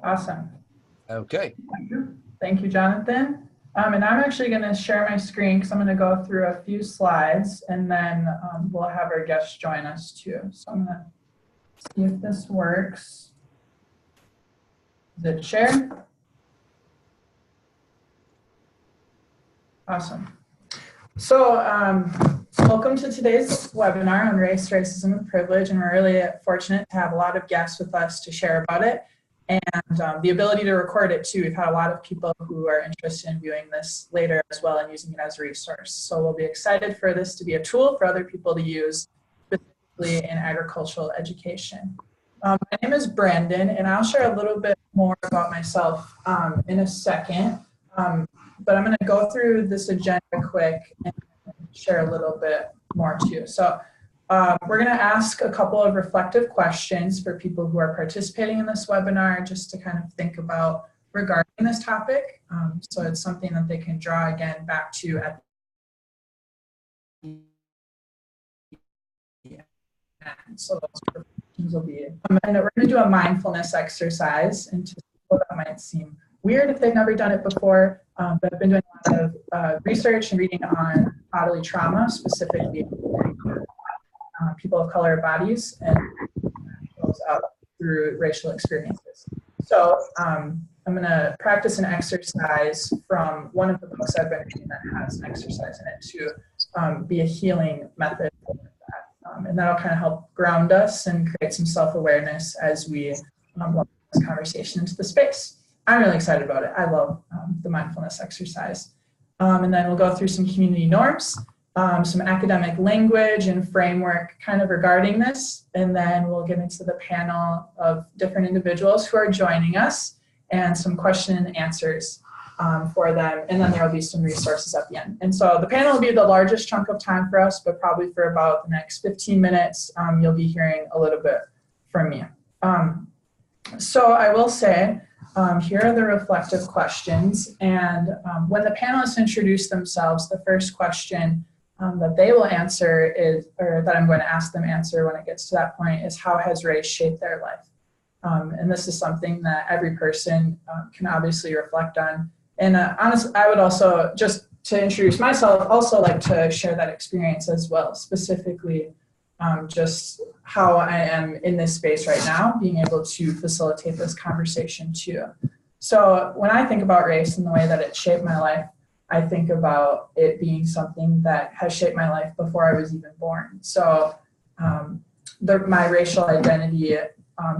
Awesome. Okay. Thank you, Jonathan. And I'm actually going to share my screen because I'm going to go through a few slides and then we'll have our guests join us too. So I'm going to see if this works. Is it shared? Awesome. So welcome to today's webinar on race, racism, and privilege. And we're really fortunate to have a lot of guests with us to share about it. And the ability to record it too. We've had a lot of people who are interested in viewing this later as well and using it as a resource. So we'll be excited for this to be a tool for other people to use, specifically in agricultural education. My name is Brandon, and I'll share a little bit more about myself in a second. But I'm going to go through this agenda quick and share a little bit more too. So we're going to ask a couple of reflective questions for people who are participating in this webinar just to kind of think about regarding this topic. So it's something that they can draw again back to at the end. So those reflections will be, and we're going to do a mindfulness exercise. And to people that might seem weird if they've never done it before, but I've been doing a lot of research and reading on bodily trauma, specifically people of color bodies and those out through racial experiences. So I'm going to practice an exercise from one of the books I've been reading that has an exercise in it to be a healing method for that. And that'll kind of help ground us and create some self-awareness as we welcome this conversation into the space. I'm really excited about it. I love the mindfulness exercise. And then we'll go through some community norms, some academic language and framework kind of regarding this, and then we'll get into the panel of different individuals who are joining us and some question and answers for them, and then there will be some resources at the end. And so the panel will be the largest chunk of time for us, but probably for about the next 15 minutes, you'll be hearing a little bit from me. So I will say, here are the reflective questions, and when the panelists introduce themselves, the first question that they will answer is, or that I'm going to ask them answer when it gets to that point, is how has race shaped their life? And this is something that every person can obviously reflect on. And honestly, I would also, just to introduce myself, also like to share that experience as well, specifically just how I am in this space right now, being able to facilitate this conversation too. So when I think about race and the way that it shaped my life, I think about it being something that has shaped my life before I was even born. So my racial identity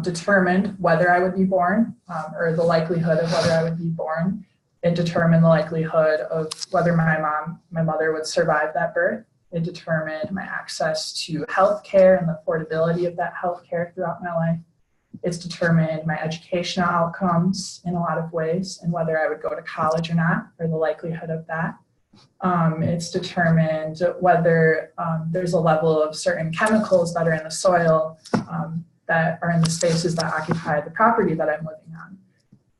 determined whether I would be born, or the likelihood of whether I would be born. It determined the likelihood of whether my mother would survive that birth. It determined my access to healthcare and the affordability of that healthcare throughout my life. It's determined my educational outcomes in a lot of ways and whether I would go to college or not, or the likelihood of that. It's determined whether there's a level of certain chemicals that are in the soil that are in the spaces that occupy the property that I'm living on.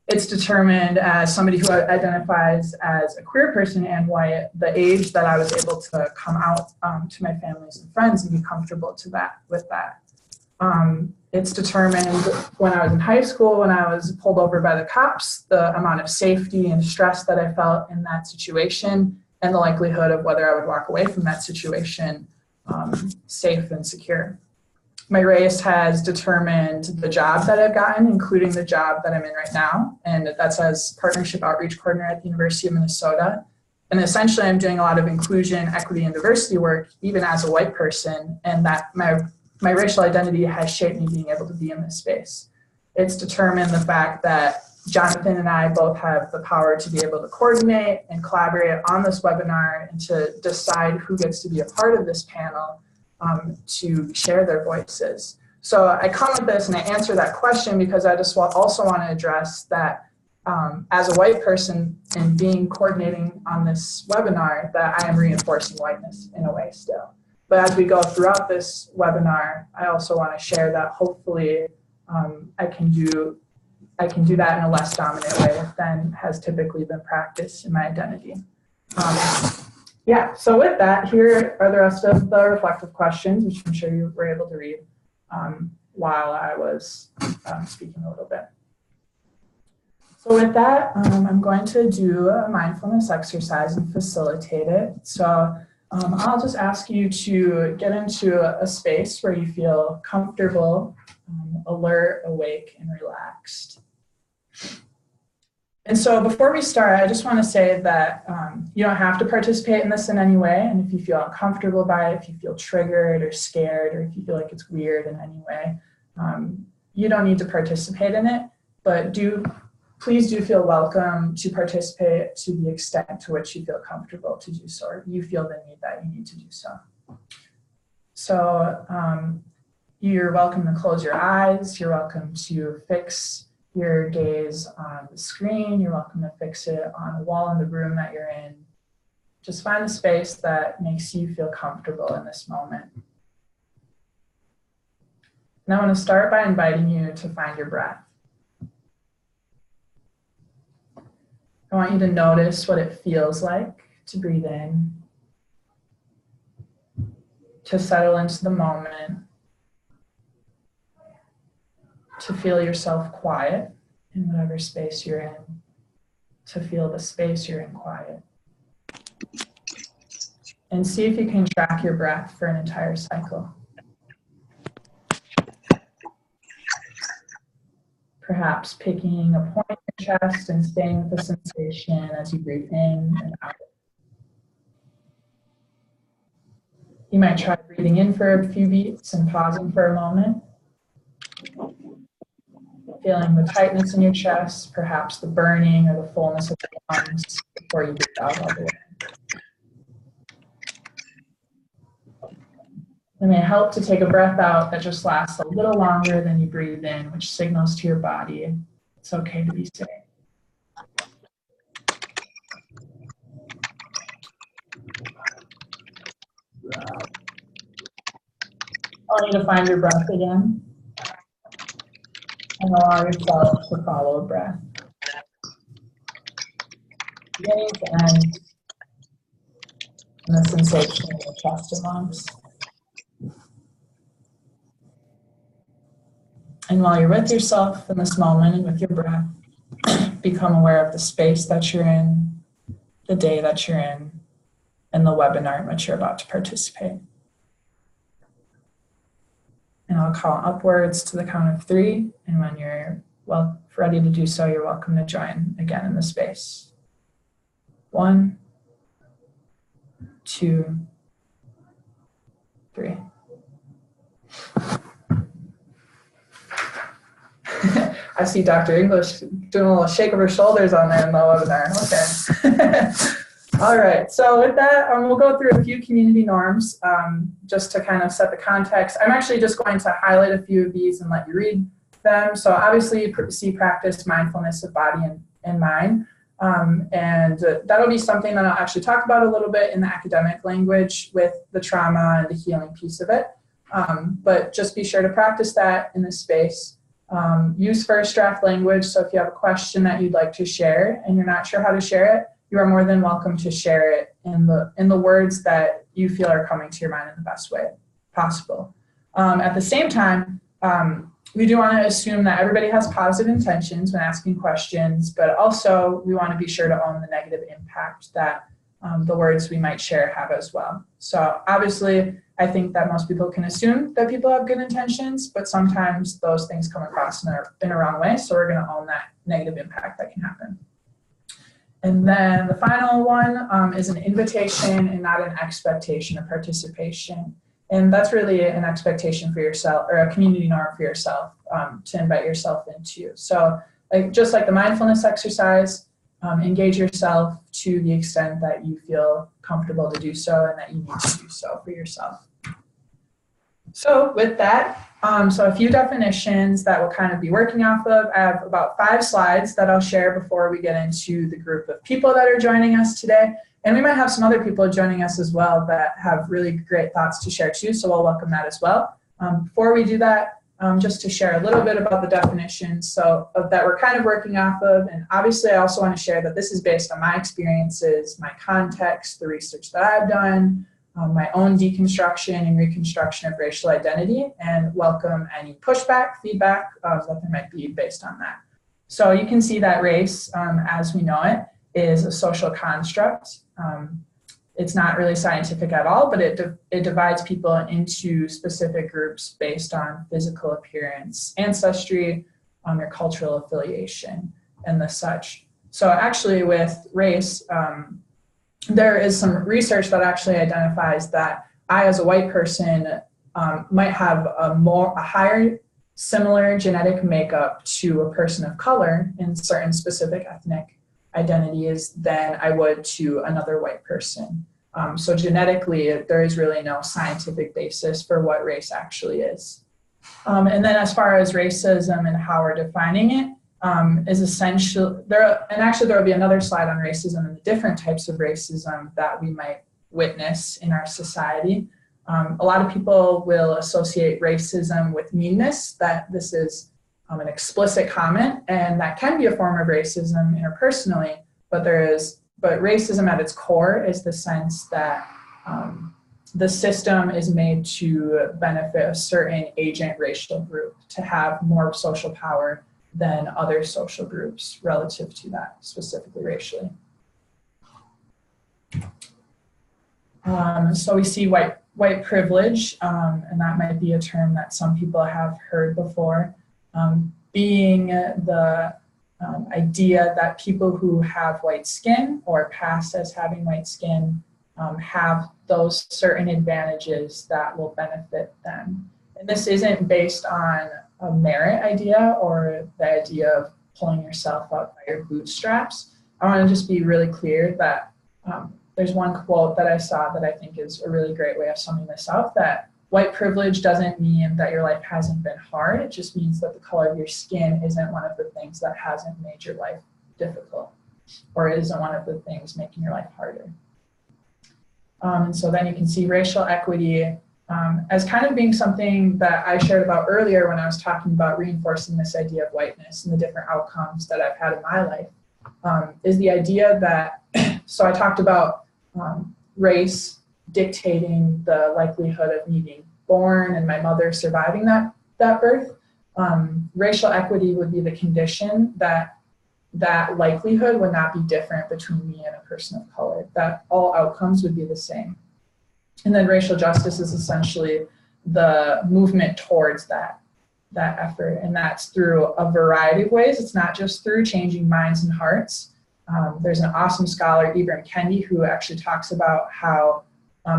It's determined, as somebody who identifies as a queer person and white, the age that I was able to come out to my families and friends and be comfortable with that. It's determined when I was in high school, when I was pulled over by the cops, the amount of safety and stress that I felt in that situation and the likelihood of whether I would walk away from that situation safe and secure. My race has determined the job that I've gotten, including the job that I'm in right now, and that's as Partnership Outreach Coordinator at the University of Minnesota. And essentially, I'm doing a lot of inclusion, equity, and diversity work, even as a white person, and that my racial identity has shaped me being able to be in this space. It's determined the fact that Jonathan and I both have the power to be able to coordinate and collaborate on this webinar and to decide who gets to be a part of this panel to share their voices. So I come with this and I answer that question because I just also want to address that as a white person and coordinating on this webinar, that I am reinforcing whiteness in a way still. But as we go throughout this webinar, I also want to share that hopefully I can do that in a less dominant way than has typically been practiced in my identity. Yeah, so with that, here are the rest of the reflective questions, which I'm sure you were able to read while I was speaking a little bit. So with that, I'm going to do a mindfulness exercise and facilitate it. So I'll just ask you to get into a space where you feel comfortable, alert, awake, and relaxed. And so before we start, I just want to say that you don't have to participate in this in any way. And if you feel uncomfortable by it, if you feel triggered or scared, or if you feel like it's weird in any way, you don't need to participate in it. But please do feel welcome to participate to the extent to which you feel comfortable to do so, or you feel the need that you need to do so. So you're welcome to close your eyes. You're welcome to fix your gaze on the screen. You're welcome to fix it on a wall in the room that you're in. Just find a space that makes you feel comfortable in this moment. And I want to start by inviting you to find your breath. I want you to notice what it feels like to breathe in, to settle into the moment, to feel yourself quiet in whatever space you're in, to feel the space you're in quiet. And see if you can track your breath for an entire cycle. Perhaps picking a point in your chest and staying with the sensation as you breathe in and out. You might try breathing in for a few beats and pausing for a moment. Feeling the tightness in your chest, perhaps the burning or the fullness of your lungs before you breathe out all the way. It may help to take a breath out that just lasts a little longer than you breathe in, which signals to your body it's okay to be safe. I want you to find your breath again and allow yourself to follow a breath. Beginning to end, and the sensation in your chest and lungs. And while you're with yourself in this moment and with your breath, become aware of the space that you're in, the day that you're in, and the webinar in which you're about to participate. And I'll call upwards to the count of 3, and when you're ready to do so, you're welcome to join again in the space. 1, 2, 3. I see Dr. English doing a little shake of her shoulders on there in the webinar. Okay. All right. So with that, we'll go through a few community norms just to kind of set the context. I'm actually just going to highlight a few of these and let you read them. So obviously, practice mindfulness of body and mind. And that'll be something that I'll actually talk about a little bit in the academic language with the trauma and the healing piece of it. But just be sure to practice that in this space. Use first draft language. So if you have a question that you'd like to share and you're not sure how to share it, you are more than welcome to share it in the words that you feel are coming to your mind in the best way possible. At the same time, we do want to assume that everybody has positive intentions when asking questions, but also we want to be sure to own the negative impact that the words we might share have as well. So obviously, I think that most people can assume that people have good intentions, but sometimes those things come across in a wrong way, so we're going to own that negative impact that can happen. And then the final one is an invitation and not an expectation of participation. And that's really an expectation for yourself, or a community norm for yourself to invite yourself into. So just like the mindfulness exercise, engage yourself to the extent that you feel comfortable to do so and that you need to do so for yourself. So with that, so a few definitions that we'll kind of be working off of. I have about 5 slides that I'll share before we get into the group of people that are joining us today. And we might have some other people joining us as well that have really great thoughts to share too, so we'll welcome that as well. Before we do that, just to share a little bit about the definitions that we're kind of working off of. And obviously I also want to share that this is based on my experiences, my context, the research that I've done, my own deconstruction and reconstruction of racial identity, and welcome any pushback, feedback that there might be based on that. So you can see that race, as we know it, is a social construct. It's not really scientific at all, but it divides people into specific groups based on physical appearance, ancestry, their cultural affiliation, and the such. So actually with race, there is some research that actually identifies that I, as a white person, might have a higher similar genetic makeup to a person of color in certain specific ethnic identities than I would to another white person. So genetically, there is really no scientific basis for what race actually is. And then as far as racism and how we're defining it, is essential. And actually there will be another slide on racism and the different types of racism that we might witness in our society. A lot of people will associate racism with meanness, that this is an explicit comment, and that can be a form of racism interpersonally, but racism at its core is the sense that the system is made to benefit a certain agent racial group to have more social power than other social groups relative to that, specifically racially. So we see white privilege, and that might be a term that some people have heard before, being the idea that people who have white skin or pass as having white skin have those certain advantages that will benefit them. And this isn't based on a merit idea or the idea of pulling yourself up by your bootstraps. I want to just be really clear that there's one quote that I saw that I think is a really great way of summing this up, that white privilege doesn't mean that your life hasn't been hard. It just means that the color of your skin isn't one of the things that hasn't made your life difficult, or isn't one of the things making your life harder. And so then you can see racial equity as kind of being something that I shared about earlier when I was talking about reinforcing this idea of whiteness and the different outcomes that I've had in my life, is the idea that, so I talked about race dictating the likelihood of me being born and my mother surviving that birth. Racial equity would be the condition that likelihood would not be different between me and a person of color, that all outcomes would be the same. And then racial justice is essentially the movement towards that effort, and that's through a variety of ways. It's not just through changing minds and hearts. There's an awesome scholar, Ibram Kendi, who actually talks about how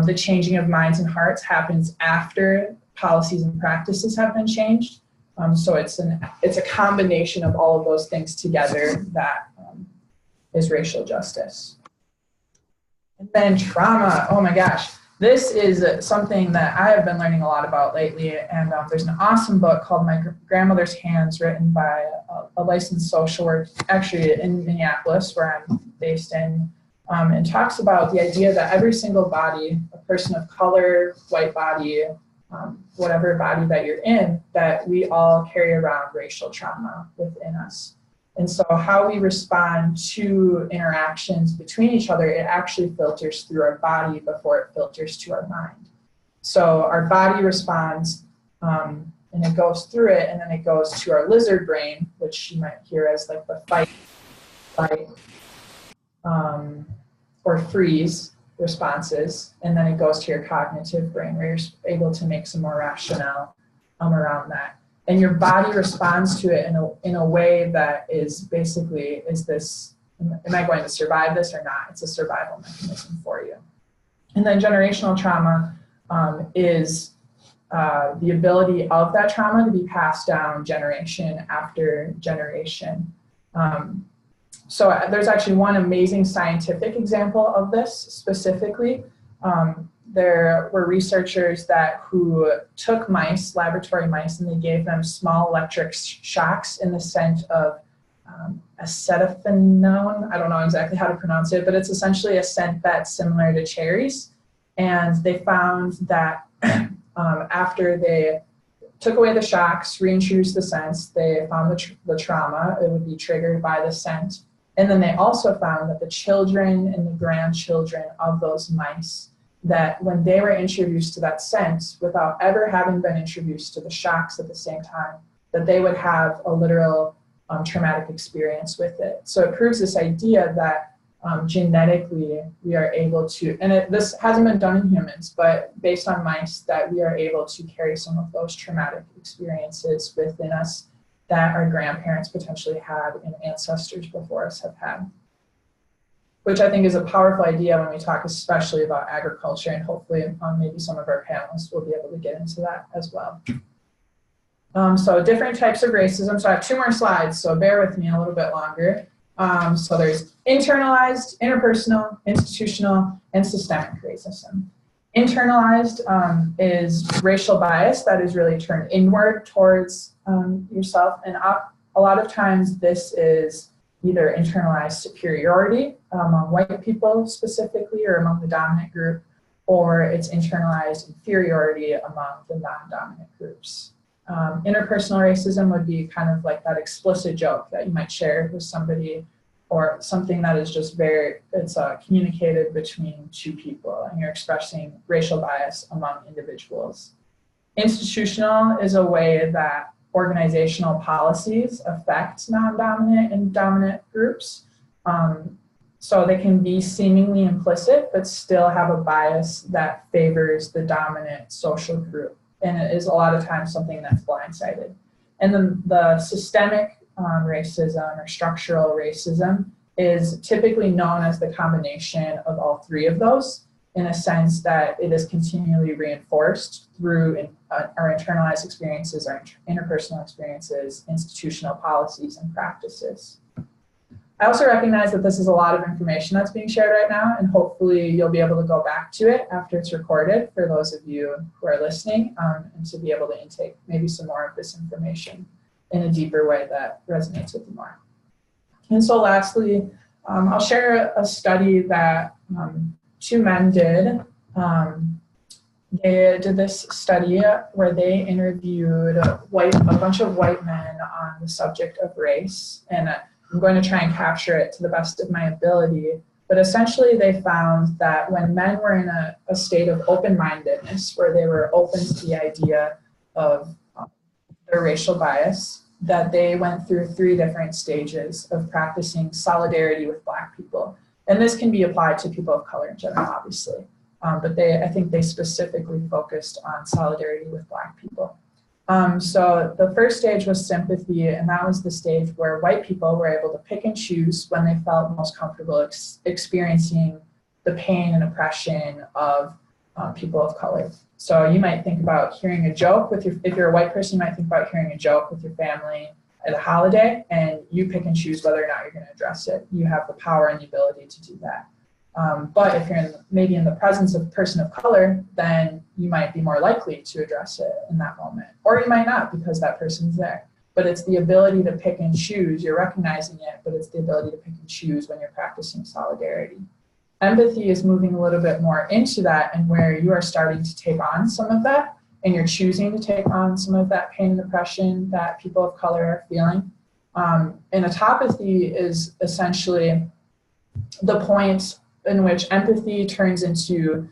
the changing of minds and hearts happens after policies and practices have been changed. So it's a combination of all of those things together that is racial justice. And then trauma, oh my gosh. This is something that I have been learning a lot about lately, and there's an awesome book called My Grandmother's Hands, written by a licensed social worker, actually in Minneapolis, where I'm based in, and talks about the idea that every single body, a person of color, white body, whatever body that you're in, that we all carry around racial trauma within us. And so how we respond to interactions between each other, it actually filters through our body before it filters to our mind. So our body responds, and it goes through it, and then it goes to our lizard brain, which you might hear as like the fight, flight, or freeze responses, and then it goes to your cognitive brain, where you're able to make some more rationale around that. And your body responds to it in a way that is basically, am I going to survive this or not? It's a survival mechanism for you. And then generational trauma is the ability of that trauma to be passed down generation after generation. So there's actually one amazing scientific example of this specifically. There were researchers who took mice, laboratory mice, and they gave them small electric shocks in the scent of acetophenone. I don't know exactly how to pronounce it, but it's essentially a scent that's similar to cherries. And they found that after they took away the shocks, reintroduced the scents, they found the trauma, it would be triggered by the scent. And then they also found that the children and the grandchildren of those mice, that when they were introduced to that scent, without ever having been introduced to the shocks at the same time, that they would have a literal traumatic experience with it. So it proves this idea that genetically we are able to, and this hasn't been done in humans, but based on mice, that we are able to carry some of those traumatic experiences within us that our grandparents potentially had and ancestors before us have had. Which I think is a powerful idea when we talk especially about agriculture, and hopefully maybe some of our panelists will be able to get into that as well. So different types of racism. So I have 2 more slides, so bear with me a little bit longer. So there's internalized, interpersonal, institutional, and systemic racism. Internalized is racial bias that is really turned inward towards yourself, and a lot of times this is either internalized superiority among white people specifically or among the dominant group, or it's internalized inferiority among the non-dominant groups. Interpersonal racism would be kind of like that explicit joke that you might share with somebody, or something that is just it's communicated between 2 people and you're expressing racial bias among individuals. Institutional is a way that organizational policies affect non-dominant and dominant groups. So they can be seemingly implicit, but still have a bias that favors the dominant social group. And it is a lot of times something that's blindsided. And then the systemic racism or structural racism is typically known as the combination of all 3 of those, in a sense that it is continually reinforced through our internalized experiences, our interpersonal experiences, institutional policies, and practices. I also recognize that this is a lot of information that's being shared right now, and hopefully you'll be able to go back to it after it's recorded for those of you who are listening, and to be able to intake maybe some more of this information in a deeper way that resonates with you more. And so lastly, I'll share a study that 2 men did. They did this study where they interviewed a bunch of white men on the subject of race, and I'm going to try and capture it to the best of my ability. But essentially they found that when men were in a state of open-mindedness, where they were open to the idea of their racial bias, that they went through 3 different stages of practicing solidarity with Black people. And this can be applied to people of color in general, obviously. But I think they specifically focused on solidarity with Black people. So the first stage was sympathy, and that was the stage where white people were able to pick and choose when they felt most comfortable experiencing the pain and oppression of people of color. So you might think about hearing a joke with if you're a white person, you might think about hearing a joke with your family at a holiday, and you pick and choose whether or not you're going to address it. You have the power and the ability to do that. But if you're maybe in the presence of a person of color, then you might be more likely to address it in that moment. Or you might not, because that person's there. But it's the ability to pick and choose. You're recognizing it, but it's the ability to pick and choose when you're practicing solidarity. Empathy is moving a little bit more into that, and where you are starting to take on some of that, and you're choosing to take on some of that pain and oppression that people of color are feeling. And autopathy is essentially the point in which empathy turns into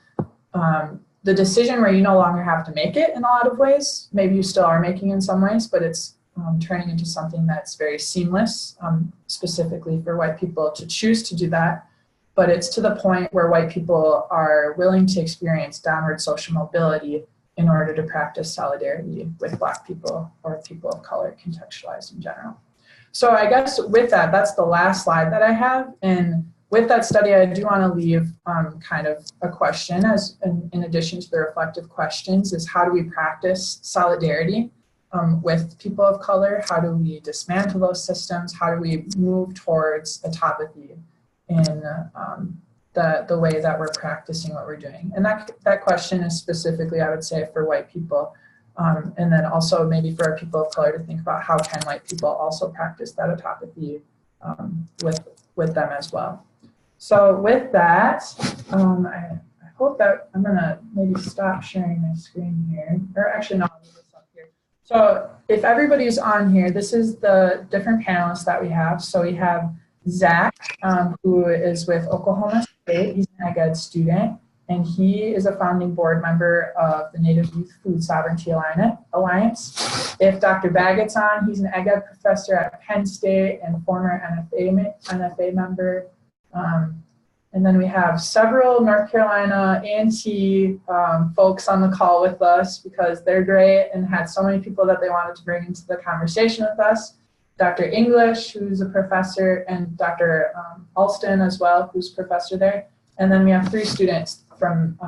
the decision where you no longer have to make it in a lot of ways. Maybe you still are making in some ways, but it's turning into something that's very seamless, specifically for white people to choose to do that. But it's to the point where white people are willing to experience downward social mobility in order to practice solidarity with Black people or people of color, contextualized in general. So I guess with that, that's the last slide that I have. And with that study, I do want to leave kind of a question in addition to the reflective questions, is how do we practice solidarity with people of color? How do we dismantle those systems? How do we move towards autopathy in the way that we're practicing what we're doing? And that question is specifically, I would say, for white people. And then also maybe for our people of color to think about how can white people also practice that autopathy with them as well. So with that, I hope that I'm gonna maybe stop sharing my screen here, or actually no, I'll leave this up here. So if everybody's on here, this is the different panelists that we have. So we have Zach, who is with Oklahoma State. He's an AgEd student. and he is a founding board member of the Native Youth Food Sovereignty Alliance. If Dr. Baggett's on, he's an AgEd professor at Penn State and former NFA member. And then we have several North Carolina A&T folks on the call with us because they're great and had so many people that they wanted to bring into the conversation with us. Dr. English, who's a professor, and Dr. Alston as well, who's a professor there. And then we have 3 students from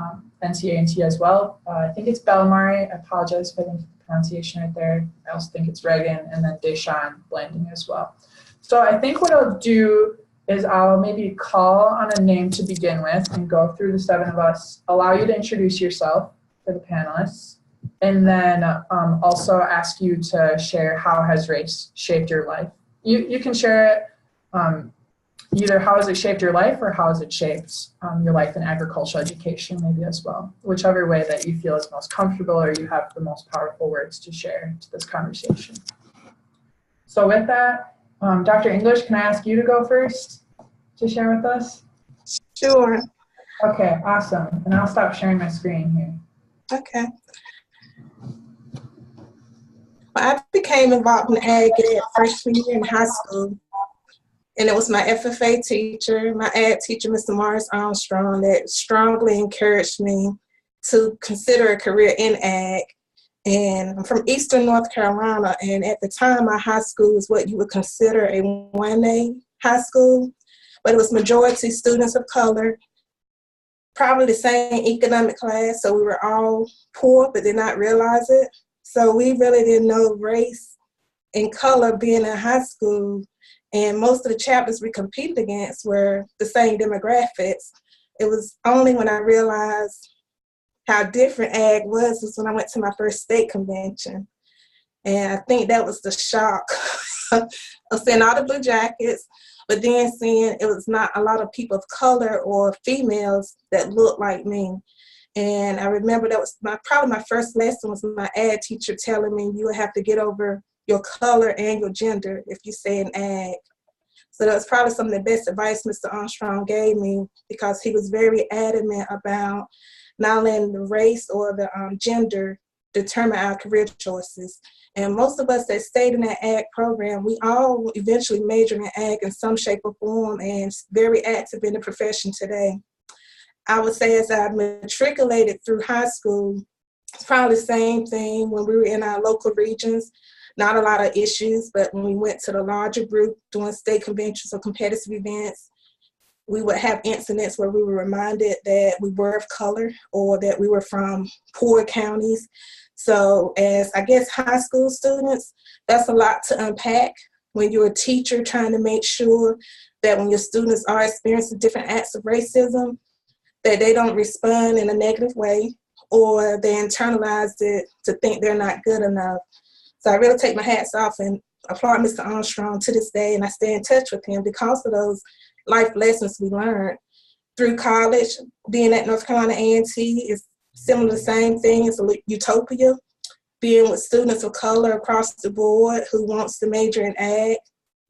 NCA&T as well. I think it's Belmari. I apologize if I didn't get the pronunciation right there. I also think it's Reagan, and then Deshaun Blanding as well. So I think what I'll do is I'll maybe call on a name to begin with and go through the 7 of us, allow you to introduce yourself for the panelists, and then also ask you to share how has race shaped your life. You can share it either how has it shaped your life or how has it shaped your life in agricultural education maybe as well, whichever way that you feel is most comfortable or you have the most powerful words to share to this conversation. So with that, Dr. English, can I ask you to go first to share with us? Sure. Okay, awesome. And I'll stop sharing my screen here. Okay. Well, I became involved in AgEd freshman year in high school. And it was my FFA teacher, my ag teacher, Mr. Morris Armstrong, that strongly encouraged me to consider a career in ag. And I'm from Eastern North Carolina, and at the time, my high school was what you would consider a 1A high school, but it was majority students of color, probably the same economic class, so we were all poor, but did not realize it. So we really didn't know race and color being in high school, and most of the chapters we competed against were the same demographics. It was only when I realized how different ag was when I went to my first state convention. And I think that was the shock of seeing all the Blue Jackets, but then seeing it was not a lot of people of color or females that looked like me. And I remember that was probably my first lesson was my ag teacher telling me you would have to get over your color and your gender if you say in ag. So that was probably some of the best advice Mr. Armstrong gave me, because he was very adamant about not letting the race or the gender determine our career choices. And most of us that stayed in that ag program, we all eventually majored in ag in some shape or form and very active in the profession today. I would say as I matriculated through high school, it's probably the same thing when we were in our local regions. Not a lot of issues, but when we went to the larger group doing state conventions or competitive events, we would have incidents where we were reminded that we were of color or that we were from poor counties. So as, I guess, high school students, that's a lot to unpack when you're a teacher trying to make sure that when your students are experiencing different acts of racism, that they don't respond in a negative way or they internalize it to think they're not good enough. So I really take my hats off and applaud Mr. Armstrong to this day, and I stay in touch with him because of those life lessons we learned. Through college, being at North Carolina A&T is similar to the same thing. It's a utopia. Being with students of color across the board who wants to major in ag,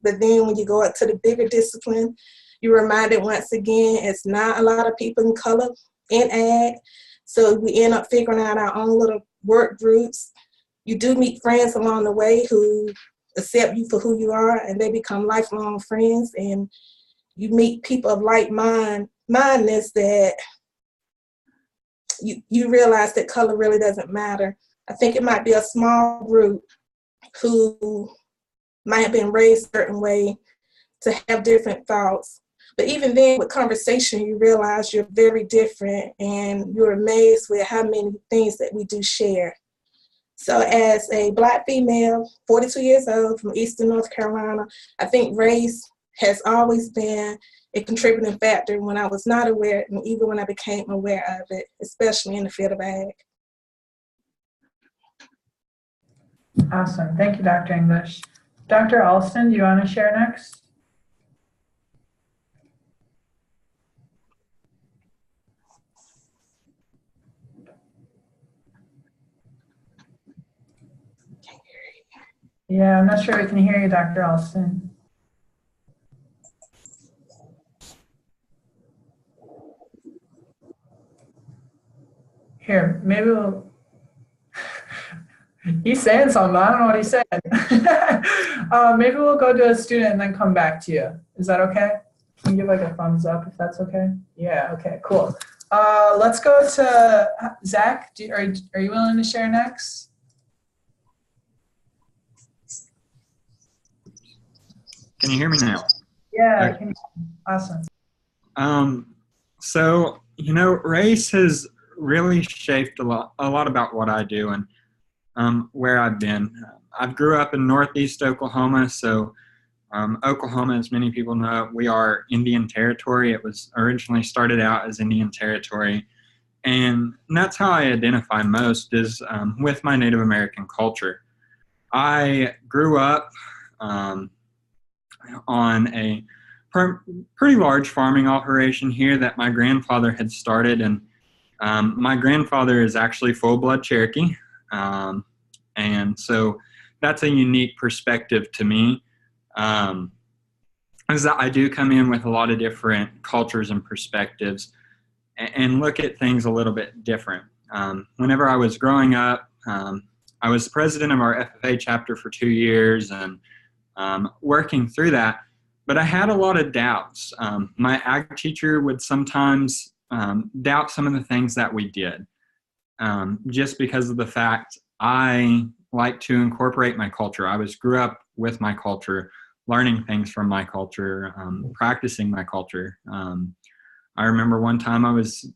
but then when you go up to the bigger discipline, you're reminded once again, it's not a lot of people in color in ag. So we end up figuring out our own little work groups. You do meet friends along the way who accept you for who you are, and they become lifelong friends. And you meet people of like mindedness that you realize that color really doesn't matter. I think it might be a small group who might have been raised a certain way to have different thoughts. But even then, with conversation, you realize you're very different, and you're amazed with how many things that we do share. So as a Black female, 42 years old from Eastern North Carolina, I think race has always been a contributing factor when I was not aware, and even when I became aware of it, especially in the field of ag. Awesome. Thank you, Dr. English. Dr. Alston, do you want to share next? Yeah, I'm not sure we can hear you, Dr. Alston. Here, maybe we'll, he's saying something, but I don't know what he said. Maybe we'll go to a student and then come back to you. Is that okay? Can you give like a thumbs up if that's okay? Yeah, okay, cool. Let's go to Zach. Are you willing to share next? Can you hear me now? Yeah, awesome. So, you know, race has really shaped a lot about what I do and where I've been. I grew up in Northeast Oklahoma, so Oklahoma, as many people know, we are Indian territory. It was originally started out as Indian territory, and that's how I identify most is with my Native American culture. I grew up on a pretty large farming operation here that my grandfather had started, and my grandfather is actually full-blood Cherokee, and so that's a unique perspective to me. Is that I do come in with a lot of different cultures and perspectives and look at things a little bit different. Whenever I was growing up, I was president of our FFA chapter for 2 years and working through that, but I had a lot of doubts. My ag teacher would sometimes doubt some of the things that we did, just because of the fact I like to incorporate my culture. I grew up with my culture, learning things from my culture, practicing my culture. I remember one time I was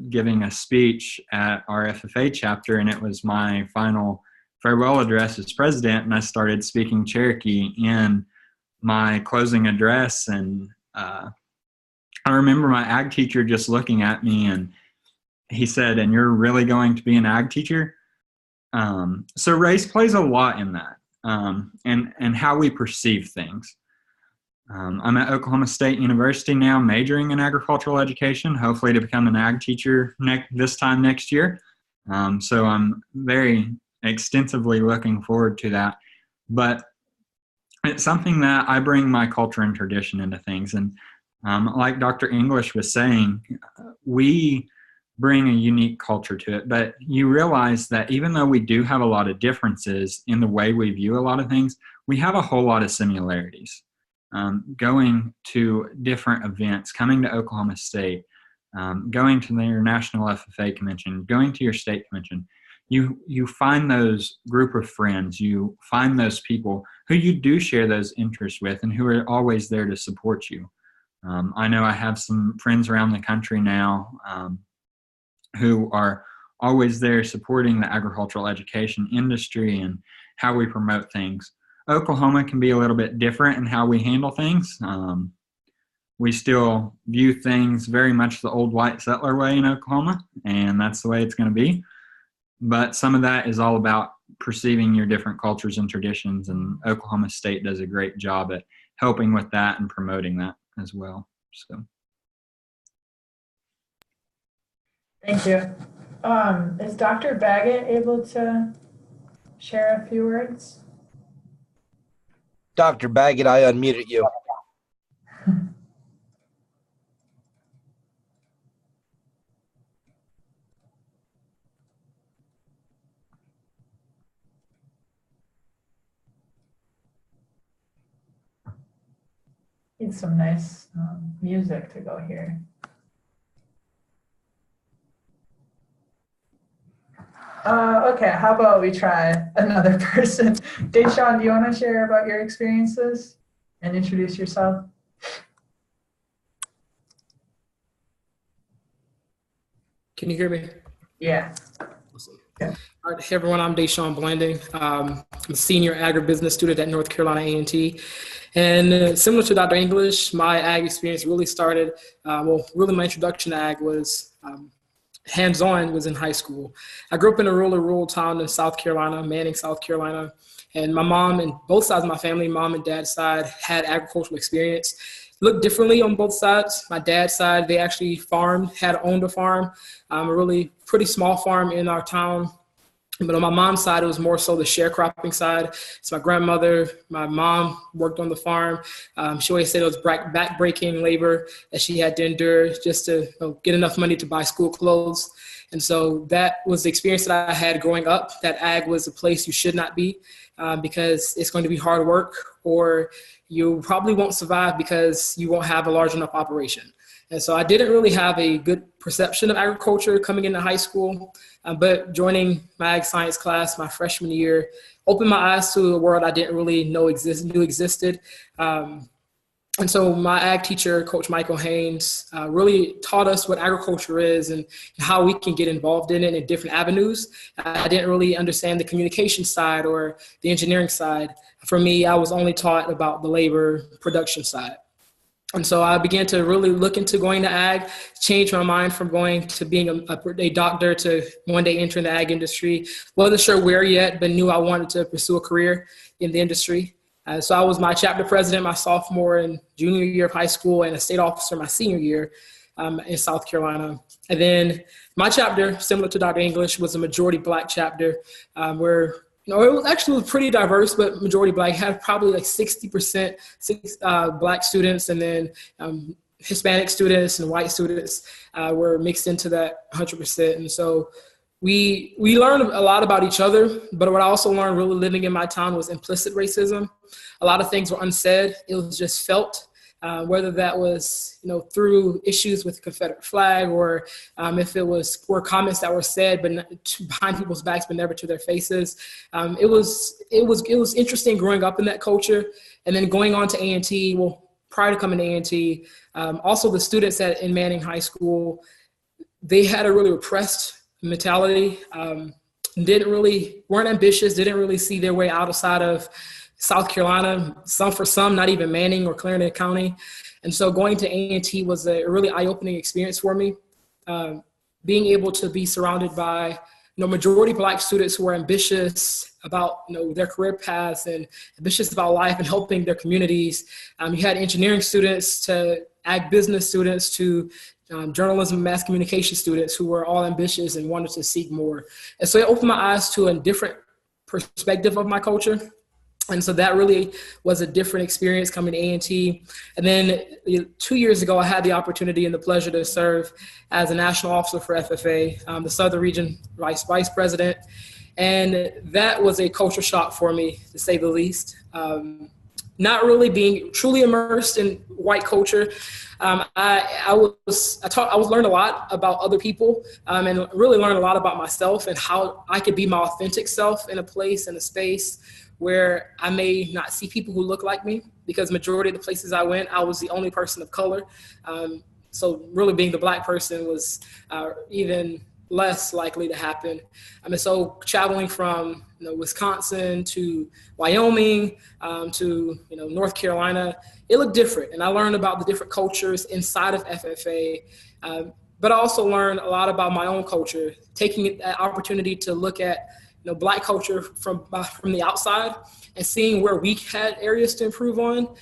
giving a speech at our FFA chapter, and it was my final farewell address as president, and I started speaking Cherokee in my closing address. And I remember my ag teacher just looking at me, and he said, "And you're really going to be an ag teacher?" So race plays a lot in that, and how we perceive things. I'm at Oklahoma State University now, majoring in agricultural education, hopefully to become an ag teacher this time next year. So I'm very extensively looking forward to that. But it's something that I bring my culture and tradition into things. And like Dr. English was saying, we bring a unique culture to it. But you realize that even though we do have a lot of differences in the way we view a lot of things, we have a whole lot of similarities. Going to different events, coming to Oklahoma State, going to their national FFA convention, going to your state convention, you find those group of friends, you find those people who you do share those interests with and who are always there to support you. I know I have some friends around the country now who are always there supporting the agricultural education industry and how we promote things. Oklahoma can be a little bit different in how we handle things. We still view things very much the old white settler way in Oklahoma, and that's the way it's going to be. But some of that is all about perceiving your different cultures and traditions, and Oklahoma State does a great job at helping with that and promoting that as well. So, thank you. Is Dr. Baggett able to share a few words? Dr. Baggett, I unmuted you. Need some nice music to go here. Okay, how about we try another person? Deshaun, do you want to share about your experiences and introduce yourself? Can you hear me? Yeah. Okay. All right, hey everyone, I'm Deshaun Blanding. I'm a senior agribusiness student at North Carolina A&T. And similar to Dr. English, my ag experience really started, really my introduction to ag was hands-on was in high school. I grew up in a rural town in South Carolina, Manning, South Carolina. And my mom and both sides of my family, mom and dad's side, had agricultural experience. Looked differently on both sides. My dad's side, they actually owned a farm, a really pretty small farm in our town. But on my mom's side, it was more so the sharecropping side. So my grandmother, my mom worked on the farm. She always said it was back-breaking labor that she had to endure just to get enough money to buy school clothes. And so that was the experience that I had growing up, that ag was a place you should not be because it's going to be hard work, or you probably won't survive because you won't have a large enough operation. And so I didn't really have a good perception of agriculture coming into high school, but joining my ag science class my freshman year opened my eyes to a world I didn't really knew existed. And so my ag teacher, Coach Michael Haynes, really taught us what agriculture is and how we can get involved in it in different avenues. I didn't really understand the communication side or the engineering side. For me, I was only taught about the labor production side. And so I began to really look into going to ag, change my mind from going to being a doctor to one day entering the ag industry. Wasn't sure where yet, but knew I wanted to pursue a career in the industry. So I was my chapter president my sophomore and junior year of high school, and a state officer my senior year in South Carolina. And then my chapter, similar to Dr. English, was a majority Black chapter where it was pretty diverse, but majority Black. Had probably like 60% Black students, and then Hispanic students and white students were mixed into that 100%. And so we learned a lot about each other, but what I also learned really living in my town was implicit racism. A lot of things were unsaid. It was just felt, whether that was, through issues with the Confederate flag, or if it were comments that were said but behind people's backs but never to their faces. It was interesting growing up in that culture, and then going on to A&T. Well, prior to coming to A&T, also the students in Manning High School, they had a really repressed mentality. Weren't ambitious, didn't really see their way outside of South Carolina, some not even Manning or Clarendon County. And so going to A&T was a really eye-opening experience for me. Being able to be surrounded by majority Black students who were ambitious about their career paths and ambitious about life and helping their communities. You had engineering students to ag business students to journalism and mass communication students who were all ambitious and wanted to seek more. And so it opened my eyes to a different perspective of my culture. And so that really was a different experience coming to A&T. And then 2 years ago, I had the opportunity and the pleasure to serve as a national officer for FFA, the Southern Region Vice President. And that was a culture shock for me, to say the least. Not really being truly immersed in white culture. I was learning a lot about other people and really learned a lot about myself and how I could be my authentic self in a place, in a space where I may not see people who look like me, because majority of the places I went, I was the only person of color. So really being the Black person was even less likely to happen. So traveling from Wisconsin to Wyoming to North Carolina, it looked different. And I learned about the different cultures inside of FFA, but I also learned a lot about my own culture, taking that opportunity to look at Black culture from the outside and seeing where we had areas to improve on.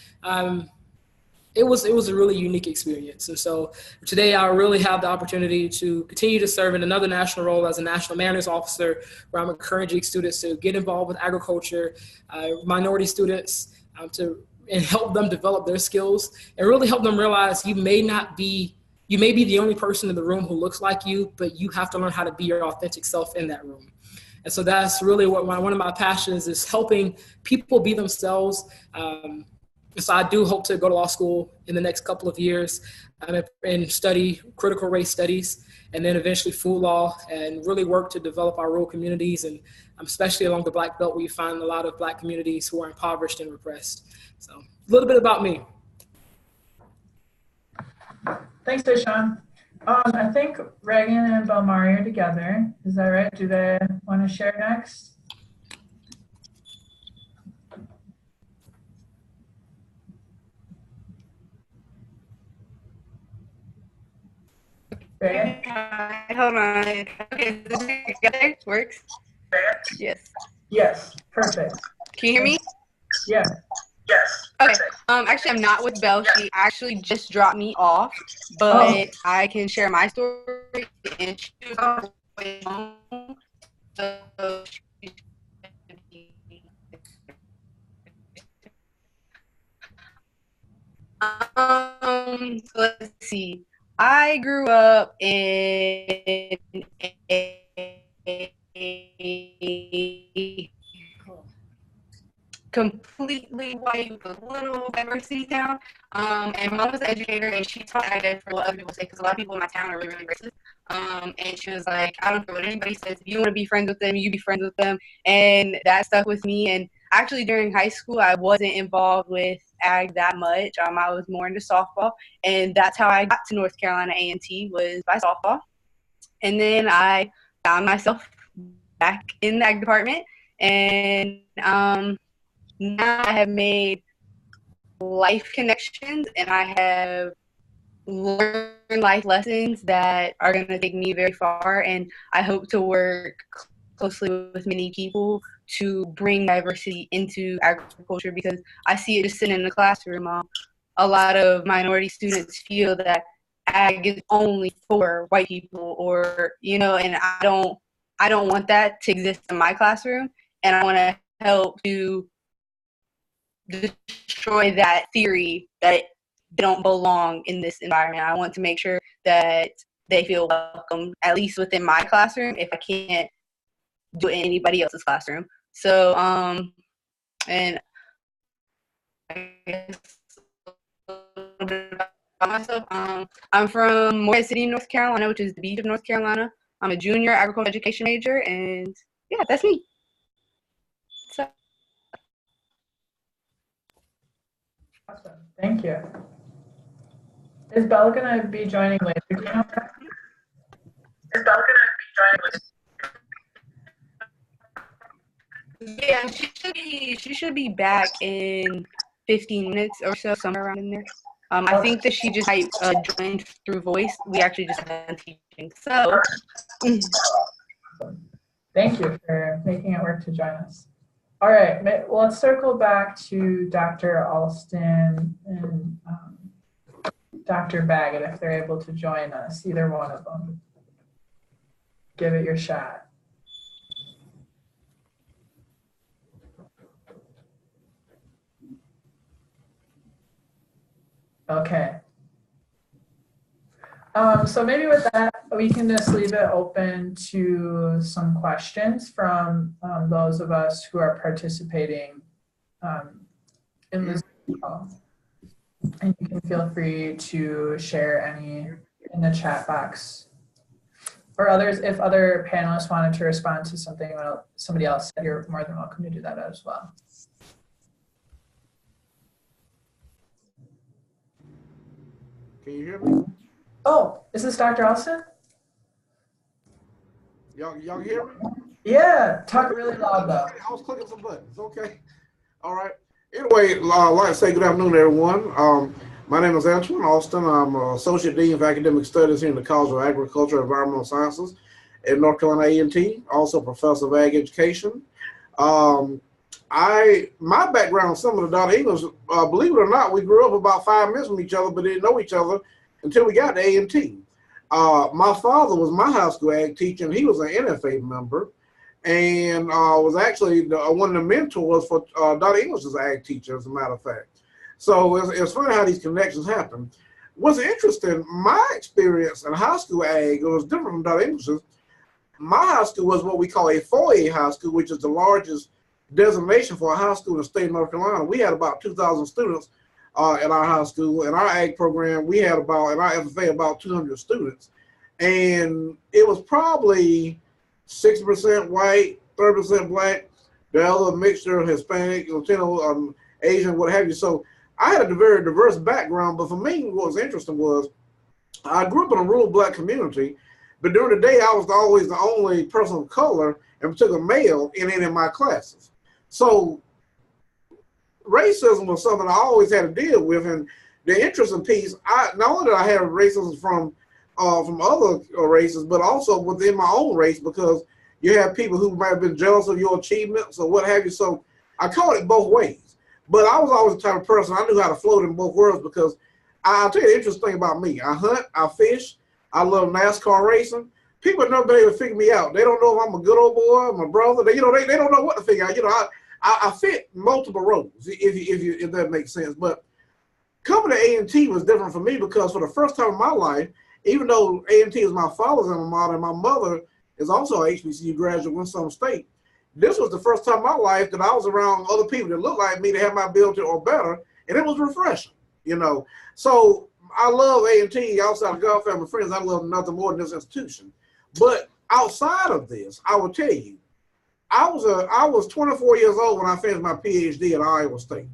It was a really unique experience. And so today I really have the opportunity to continue to serve in another national role as a national manners officer, where I'm encouraging students to get involved with agriculture, minority students, and help them develop their skills and really help them realize you may be the only person in the room who looks like you, but you have to learn how to be your authentic self in that room. And so that's really what one of my passions is, helping people be themselves. So I do hope to go to law school in the next couple of years and study critical race studies, and then eventually food law, and really work to develop our rural communities, and especially along the Black Belt, where you find a lot of Black communities who are impoverished and repressed. So a little bit about me. Thanks, Deshaun. I think Reagan and Belmari are together. Is that right? Do they want to share next? Reagan? Hold on. Okay, this together works? Yes. Yes, perfect. Can you hear me? Yeah. Yes. Okay. Actually, I'm not with Belle. She actually just dropped me off, but I can share my story. And she was on her way home. So so let's see. I grew up in a completely white with little diversity town. And mom was an educator and she taught AgEd for what other people say because a lot of people in my town are really, really racist. And she was like, I don't care what anybody says. If you want to be friends with them, you be friends with them. And that stuck with me. And actually during high school, I wasn't involved with ag that much. I was more into softball. And that's how I got to North Carolina A&T was by softball. And then I found myself back in the ag department. And now I have made life connections and I have learned life lessons that are going to take me very far. And I hope to work closely with many people to bring diversity into agriculture because I see it just sitting in the classroom. A lot of minority students feel that ag is only for white people or, you know, and I don't want that to exist in my classroom. And I want to help to destroy that theory that they don't belong in this environment. I want to make sure that they feel welcome, at least within my classroom, if I can't do it in anybody else's classroom. So, and I guess a little bit about myself. I'm from Morehead City, North Carolina, which is the beach of North Carolina. I'm a junior agricultural education major, and yeah, that's me. So. Awesome. Thank you. Is Bella going to be joining later? Do you know? Is Bella going to be joining later? Yeah, she should be back in 15 minutes or so, somewhere around in there. I think that she just joined through voice. We actually just been teaching. So Thank you for making it work to join us. All right, well, let's circle back to Dr. Alston and Dr. Baggett if they're able to join us, either one of them. Give it your shot. Okay. So maybe with that, we can just leave it open to some questions from those of us who are participating in this call. And you can feel free to share any in the chat box. Or others, if other panelists wanted to respond to something somebody else said, you're more than welcome to do that as well. Can you hear me? Oh, is this Dr. Alston? Y'all hear me? Yeah, talk really loud though. I was clicking some buttons. Okay. All right. Anyway, I'd like to say good afternoon, everyone. My name is Antoine Alston. I'm Associate Dean of Academic Studies here in the College of Agriculture and Environmental Sciences at North Carolina A&T, also Professor of Ag Education. My background, some of the Dr. English, believe it or not, we grew up about 5 minutes from each other, but didn't know each other until we got to A&T. My father was my high school ag teacher, and he was an NFA member, and was actually one of the mentors for Dr. English's ag teacher, as a matter of fact. So it's funny how these connections happen. What's interesting, my experience in high school ag was different from Dr. English's. My high school was what we call a 4A high school, which is the largest designation for a high school in the state of North Carolina. We had about 2,000 students at our high school. In our ag program, we had in our FFA, about 200 students. And it was probably 60% white, 30% black, the other mixture of Hispanic, Latino, Asian, what have you. So I had a very diverse background, but for me, what was interesting was I grew up in a rural black community, but during the day, I was always the only person of color, and particularly male, in any of my classes. So racism was something I always had to deal with, and the interesting piece, not only did I have racism from other races, but also within my own race, because you have people who might have been jealous of your achievements or what have you. So I caught it both ways. But I was always the type of person, I knew how to float in both worlds, because I'll tell you the interesting thing about me. I hunt, I fish, I love NASCAR racing. people have never been able to figure me out. They don't know if I'm a good old boy, my brother. They don't know what to figure out. I fit multiple roles, if that makes sense. But coming to A&T was different for me because for the first time in my life, even though A&T is my father's alma mater and my mother is also a HBCU graduate, Winston State, this was the first time in my life that I was around other people that looked like me, that had my ability or better, and it was refreshing, So I love A&T. Outside of God family friends, I love nothing more than this institution. But outside of this, I will tell you, I was 24 years old when I finished my PhD at Iowa State.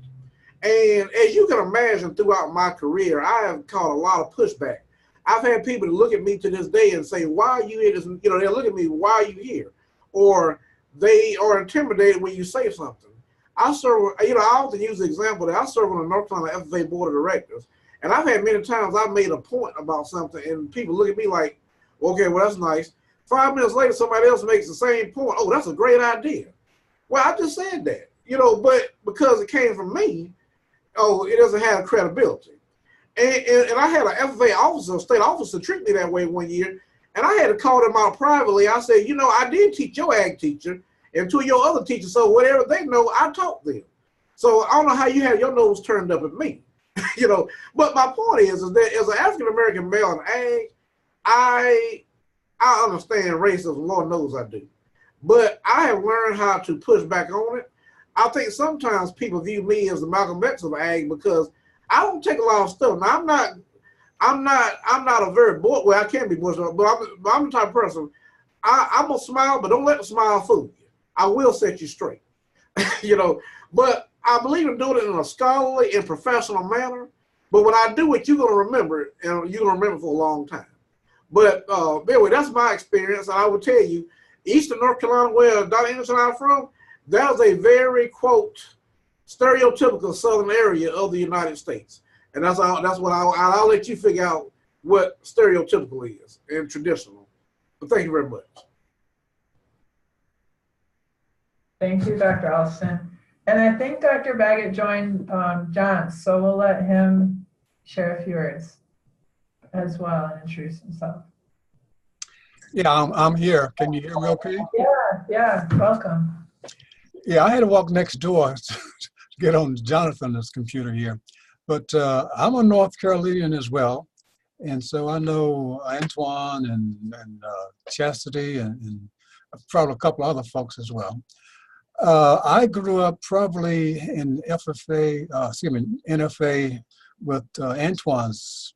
And as you can imagine, throughout my career, I have caught a lot of pushback. I've had people look at me to this day and say, why are you here? They look at me, why are you here? Or they are intimidated when you say something. I often use the example that I serve on the North Carolina FFA Board of Directors. And I've had many times I've made a point about something and people look at me like, okay, well, that's nice. 5 minutes later, somebody else makes the same point. Oh, that's a great idea. Well, I just said that, but because it came from me, it doesn't have credibility. And I had an FFA officer, state officer, treat me that way one year, and I had to call them out privately. I said, I did teach your ag teacher and two of your other teachers, so whatever they know, I taught them. So I don't know how you have your nose turned up at me, But my point is that as an African-American male in ag, I understand racism, Lord knows I do. But I have learned how to push back on it. I think sometimes people view me as the Malcolm X of ag because I don't take a lot of stuff. Now I'm not a very well, I can be boisterous, but I'm the type of person. I'm gonna smile, but don't let the smile fool you. I will set you straight. But I believe in doing it in a scholarly and professional manner. But when I do it, you're gonna remember it, and you're gonna remember it for a long time. But anyway, that's my experience, and I will tell you, Eastern North Carolina, where Dr. English and I are from, that is a very, quote, stereotypical southern area of the United States. And that's what I'll let you figure out what stereotypical is and traditional. But thank you very much. Thank you, Dr. Alston. And I think Dr. Baggett joined John, so we'll let him share a few words as well and introduce himself. Yeah, I'm here. Can you hear me okay? Yeah, welcome. Yeah, I had to walk next door to get on Jonathan's computer here. But I'm a North Carolinian as well. And so I know Antoine and Chastity and probably a couple other folks as well. I grew up probably in NFA with Antoine's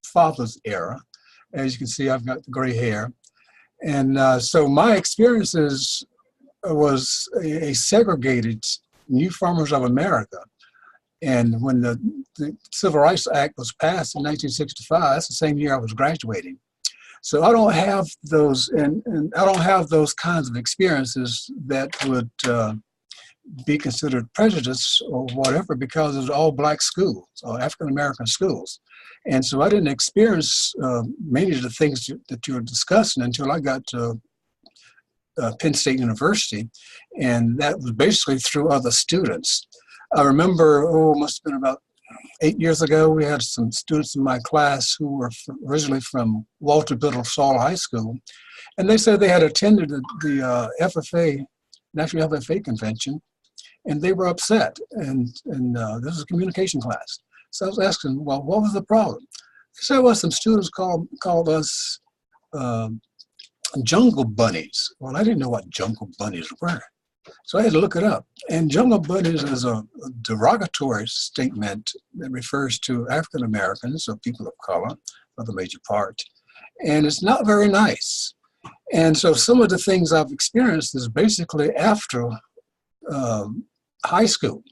father's era. As you can see, I've got the gray hair. And so my experiences was a segregated New Farmers of America. And when the Civil Rights Act was passed in 1965, that's the same year I was graduating. So I don't have those, and I don't have those kinds of experiences that would be considered prejudice or whatever, because it was all black schools or African American schools. And so I didn't experience many of the things that you're discussing until I got to Penn State University. And that was basically through other students. I remember, must have been about 8 years ago, we had some students in my class who were originally from Walter Biddle Saul High School. And they said they had attended the FFA, National FFA Convention, and they were upset. And this was a communication class. So I was asking, well, what was the problem? They said, well, some students called us jungle bunnies. Well, I didn't know what jungle bunnies were. So I had to look it up. And jungle bunnies is a derogatory statement that refers to African Americans or people of color for the major part. And it's not very nice. And so some of the things I've experienced is basically after high school.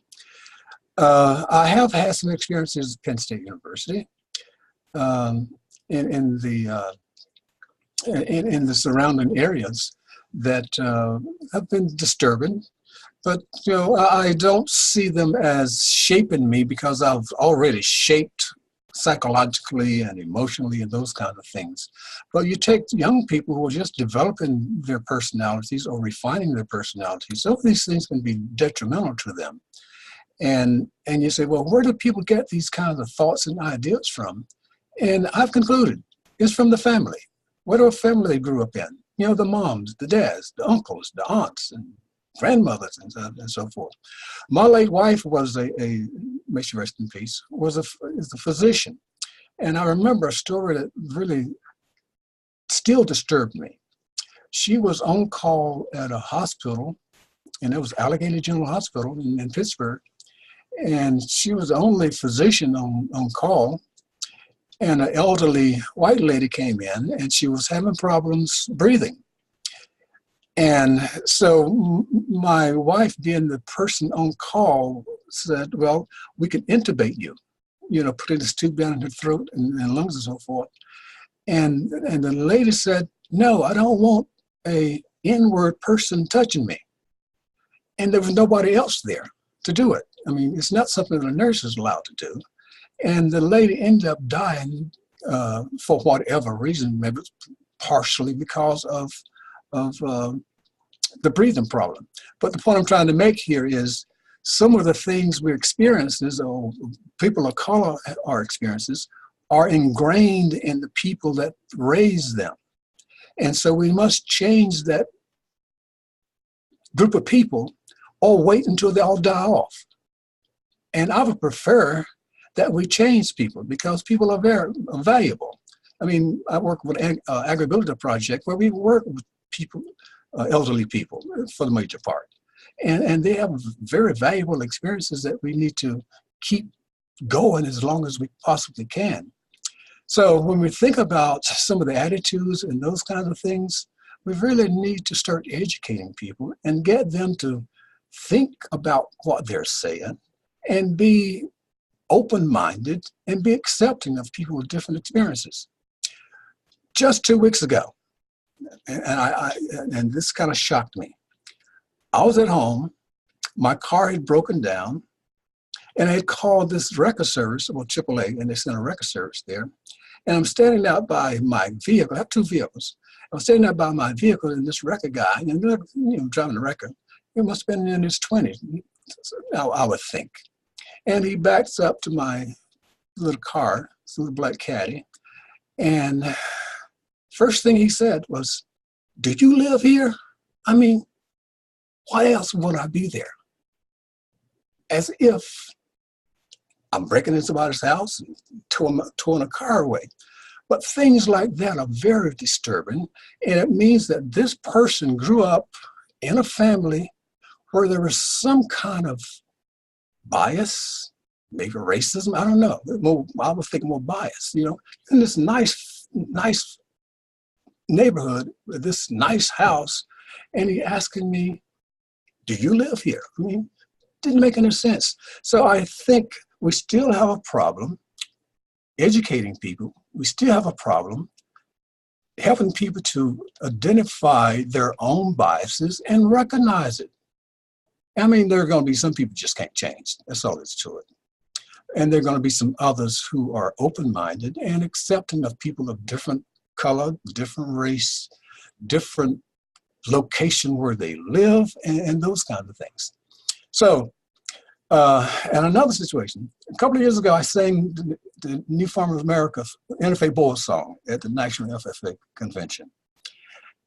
I have had some experiences at Penn State University in the surrounding areas that have been disturbing, but I don't see them as shaping me because I've already shaped psychologically and emotionally and those kind of things. But you take young people who are just developing their personalities or refining their personalities, some of these things can be detrimental to them. And you say, well, where do people get these kinds of thoughts and ideas from? And I've concluded it's from the family. whatever family they grew up in. You know, the moms, the dads, the uncles, the aunts, and grandmothers, and so forth. My late wife was may she rest in peace, is a physician. And I remember a story that really still disturbed me. She was on call at a hospital, and it was Allegheny General Hospital in Pittsburgh. And she was the only physician on call. And an elderly white lady came in, and she was having problems breathing. And so my wife, being the person on call, said, well, we can intubate you, putting this tube down in her throat and lungs and so forth. And the lady said, no, I don't want a N-word person touching me. And there was nobody else there to do it. I mean, it's not something that a nurse is allowed to do. And the lady ended up dying for whatever reason, maybe partially because of the breathing problem. But the point I'm trying to make here is some of the things we experiences, or people of color our experiences, are ingrained in the people that raise them. And so we must change that group of people or wait until they all die off. And I would prefer that we change people, because people are very valuable. I mean, I work with an AgEd4All project where we work with people, elderly people for the major part. And they have very valuable experiences that we need to keep going as long as we possibly can. So when we think about some of the attitudes and those kinds of things, we really need to start educating people and get them to think about what they're saying and be open-minded and be accepting of people with different experiences. Just 2 weeks ago, and this kind of shocked me. I was at home, my car had broken down, and I had called this record service, well, AAA, and they sent a record service there. And I'm standing out by my vehicle. I have 2 vehicles. I'm standing out by my vehicle, and this record guy, and driving the record, he must have been in his 20s, I would think. And he backs up to my little car, it's a little black caddy, and first thing he said was, "Do you live here? I mean, why else would I be there?" As if I'm breaking into somebody's house and towing a car away. But things like that are very disturbing, and it means that this person grew up in a family where there was some kind of bias, maybe racism, I don't know. I was thinking more bias, in this nice neighborhood, with this nice house, and he asking me, "Do you live here?" I mean, didn't make any sense. So I think we still have a problem educating people. We still have a problem helping people to identify their own biases and recognize it. I mean, there are going to be some people just can't change. That's all there's to it. And there are going to be some others who are open-minded and accepting of people of different color, different race, different location where they live, and those kinds of things. So, and another situation, a couple of years ago, I sang the New Farmers America NFA Bowl song at the National FFA Convention.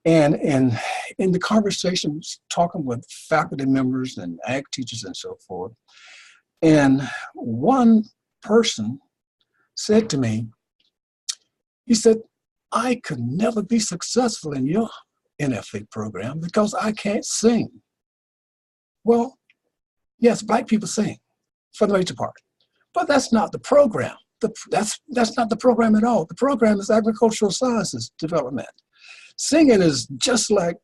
And in the conversations, talking with faculty members and ag teachers and so forth, and one person said to me, he said, "I could never be successful in your NFA program because I can't sing." Well, yes, Black people sing for the major part, but that's not the program. That's not the program at all. The program is agricultural sciences development. Singing is just like,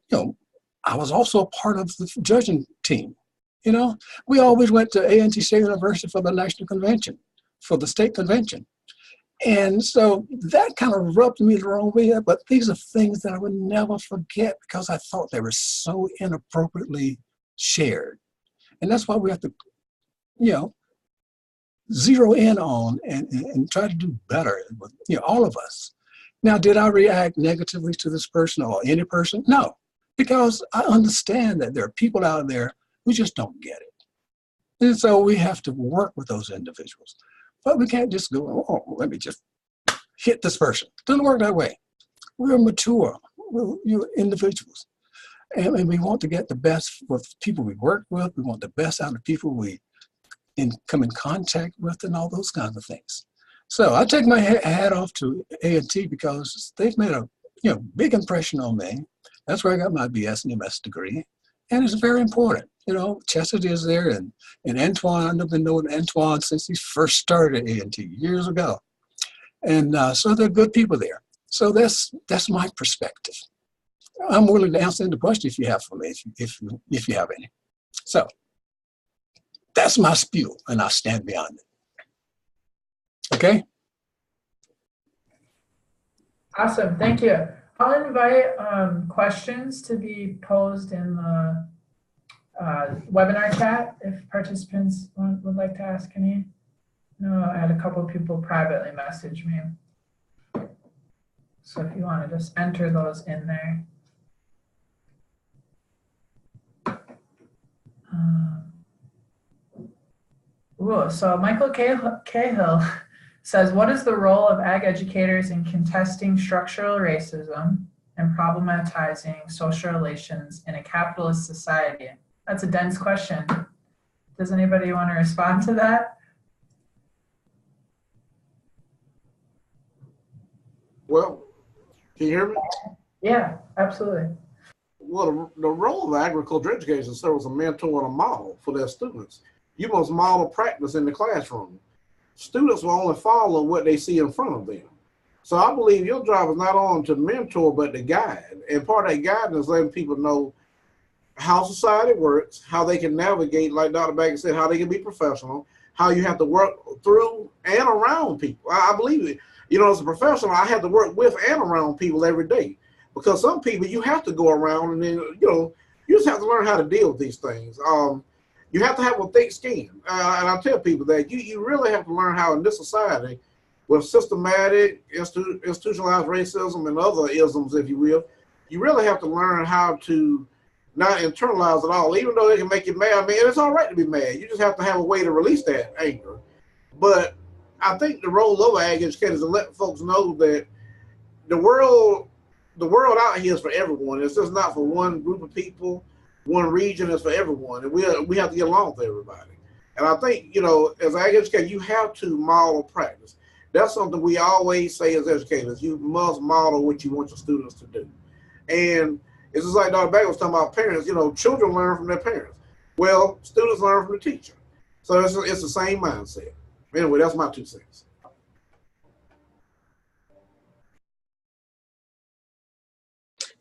I was also a part of the judging team. We always went to A&T State University for the national convention, for the state convention. And so that kind of rubbed me the wrong way, but these are things that I would never forget because I thought they were so inappropriately shared. And that's why we have to, zero in on and try to do better with, all of us. Now, did I react negatively to this person or any person? No, because I understand that there are people out there who just don't get it. And so we have to work with those individuals. But we can't just go, "Oh, let me just hit this person." It doesn't work that way. we're mature, you're individuals. And we want to get the best with people we work with. We want the best out of people we come in contact with and all those kinds of things. So I take my hat off to A&T because they've made a big impression on me. That's where I got my BS and MS degree. And it's very important. Chastity is there, and Antoine, I've been knowing Antoine since he first started at A&T years ago. And so they're good people there. So that's my perspective. I'm willing to answer any question if you have for me, if you have any. So that's my spiel, and I stand behind it. Okay? Awesome, thank you. I'll invite questions to be posed in the webinar chat if participants would like to ask any. No, I had a couple of people privately message me. So if you want to just enter those in there. So Michael Cahill says, what is the role of ag educators in contesting structural racism and problematizing social relations in a capitalist society? That's a dense question. Does anybody want to respond to that? Well, can you hear me? Yeah, absolutely. Well, the role of agriculture education serves as a mentor and a model for their students. You must model practice in the classroom. Students will only follow what they see in front of them. So I believe your job is not only to mentor, but to guide. And part of that guidance is letting people know how society works, how they can navigate, like Dr. Baggett said, how they can be professional, how you have to work through and around people. I believe it. As a professional, I have to work with and around people every day. Because some people you have to go around and then, you just have to learn how to deal with these things. You have to have a thick skin. And I tell people that you really have to learn how in this society with systematic, institutionalized racism and other isms, if you will, you really have to learn how to not internalize it all, even though it can make you mad. I mean, it's all right to be mad. You just have to have a way to release that anger. But I think the role of ag educators is to let folks know that the world out here is for everyone. It's just not for one group of people, one region. It's for everyone, and we have to get along with everybody. And I think, as an ag educator, you have to model practice. That's something we always say as educators. You must model what you want your students to do. And it's just like Dr. Baggett was talking about parents. Children learn from their parents. Well, students learn from the teacher. So it's the same mindset. Anyway, that's my 2 cents.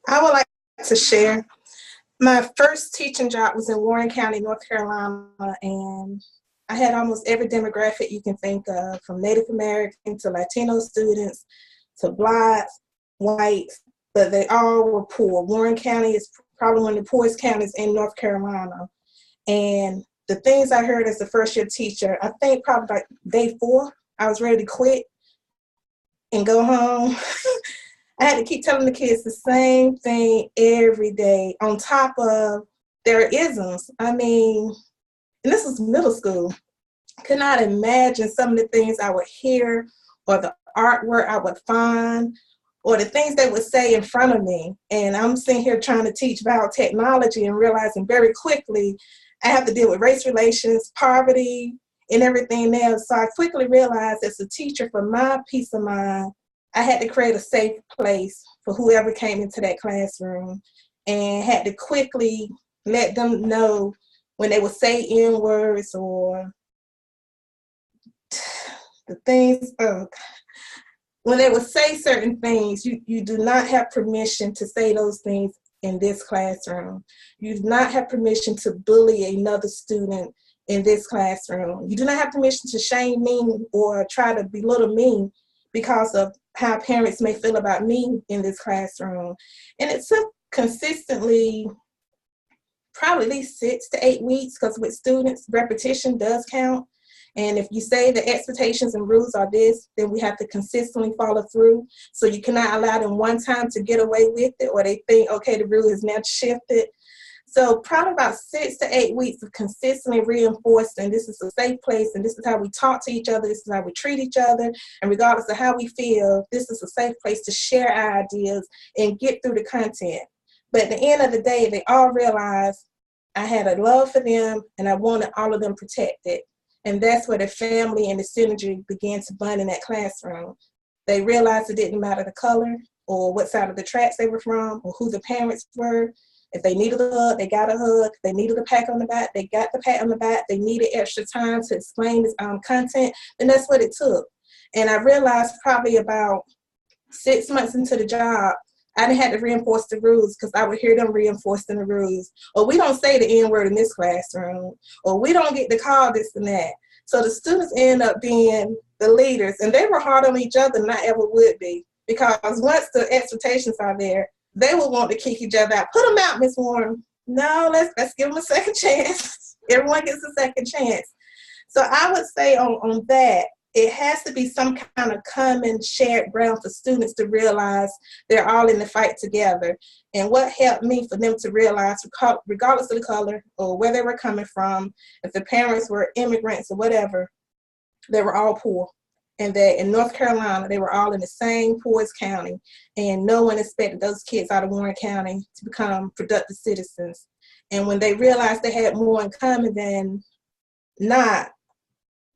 I would like to share. My first teaching job was in Warren County, North Carolina, and I had almost every demographic you can think of, from Native American to Latino students to blacks, whites, but they all were poor. Warren County is probably one of the poorest counties in North Carolina. And the things I heard as a first-year teacher, I think probably like day 4, I was ready to quit and go home. I had to keep telling the kids the same thing every day on top of their isms. I mean, and this was middle school. Could not imagine some of the things I would hear or the artwork I would find or the things they would say in front of me. And I'm sitting here trying to teach biotechnology and realizing very quickly I have to deal with race relations, poverty, and everything else. So I quickly realized as a teacher, for my peace of mind, I had to create a safe place for whoever came into that classroom, and had to quickly let them know when they would say N-words or the things, when they would say certain things, you do not have permission to say those things in this classroom. You do not have permission to bully another student in this classroom. You do not have permission to shame me or try to belittle me because of how parents may feel about me in this classroom. And it took consistently probably at least 6 to 8 weeks, because with students, repetition does count. And if you say the expectations and rules are this, then we have to consistently follow through. So you cannot allow them one time to get away with it, or they think, okay, the rule is now shifted. So probably about 6 to 8 weeks of consistently reinforcing this is a safe place and this is how we talk to each other, this is how we treat each other, and regardless of how we feel, this is a safe place to share our ideas and get through the content. But at the end of the day, they all realized I had a love for them and I wanted all of them protected. And that's where the family and the synergy began to bond in that classroom. They realized it didn't matter the color or what side of the tracks they were from or who the parents were. If they needed a hug, they got a hug. If they needed a pat on the back, they got the pat on the back. They needed extra time to explain this content, and that's what it took. And I realized probably about 6 months into the job, I didn't have to reinforce the rules because I would hear them reinforcing the rules. Or we don't say the N word in this classroom, or we don't get to call this and that. So the students end up being the leaders, and they were hard on each other, and I ever would be, because once the expectations are there, they will want to kick each other out. Put them out, Miss Warren. No, let's give them a second chance. Everyone gets a second chance. So I would say on that, it has to be some kind of common shared ground for students to realize they're all in the fight together. And what helped me for them to realize, regardless of the color or where they were coming from, if the parents were immigrants or whatever, they were all poor. And that in North Carolina, they were all in the same poorest county. And no one expected those kids out of Warren County to become productive citizens. And when they realized they had more in common than not,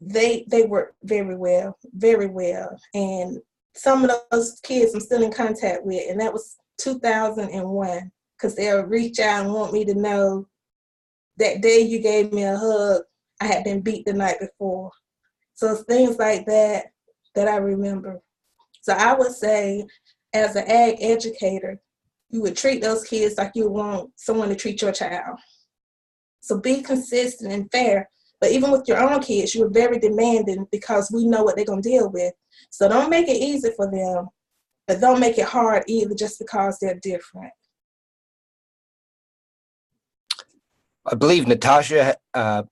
they worked very well, very well. And some of those kids I'm still in contact with, and that was 2001, because they'll reach out and want me to know that day you gave me a hug, I had been beat the night before. So it's things like that that I remember. So I would say, as an ag educator, you would treat those kids like you want someone to treat your child. So be consistent and fair. But even with your own kids, you're very demanding because we know what they're going to deal with. So don't make it easy for them, but don't make it hard either just because they're different. I believe Natasha had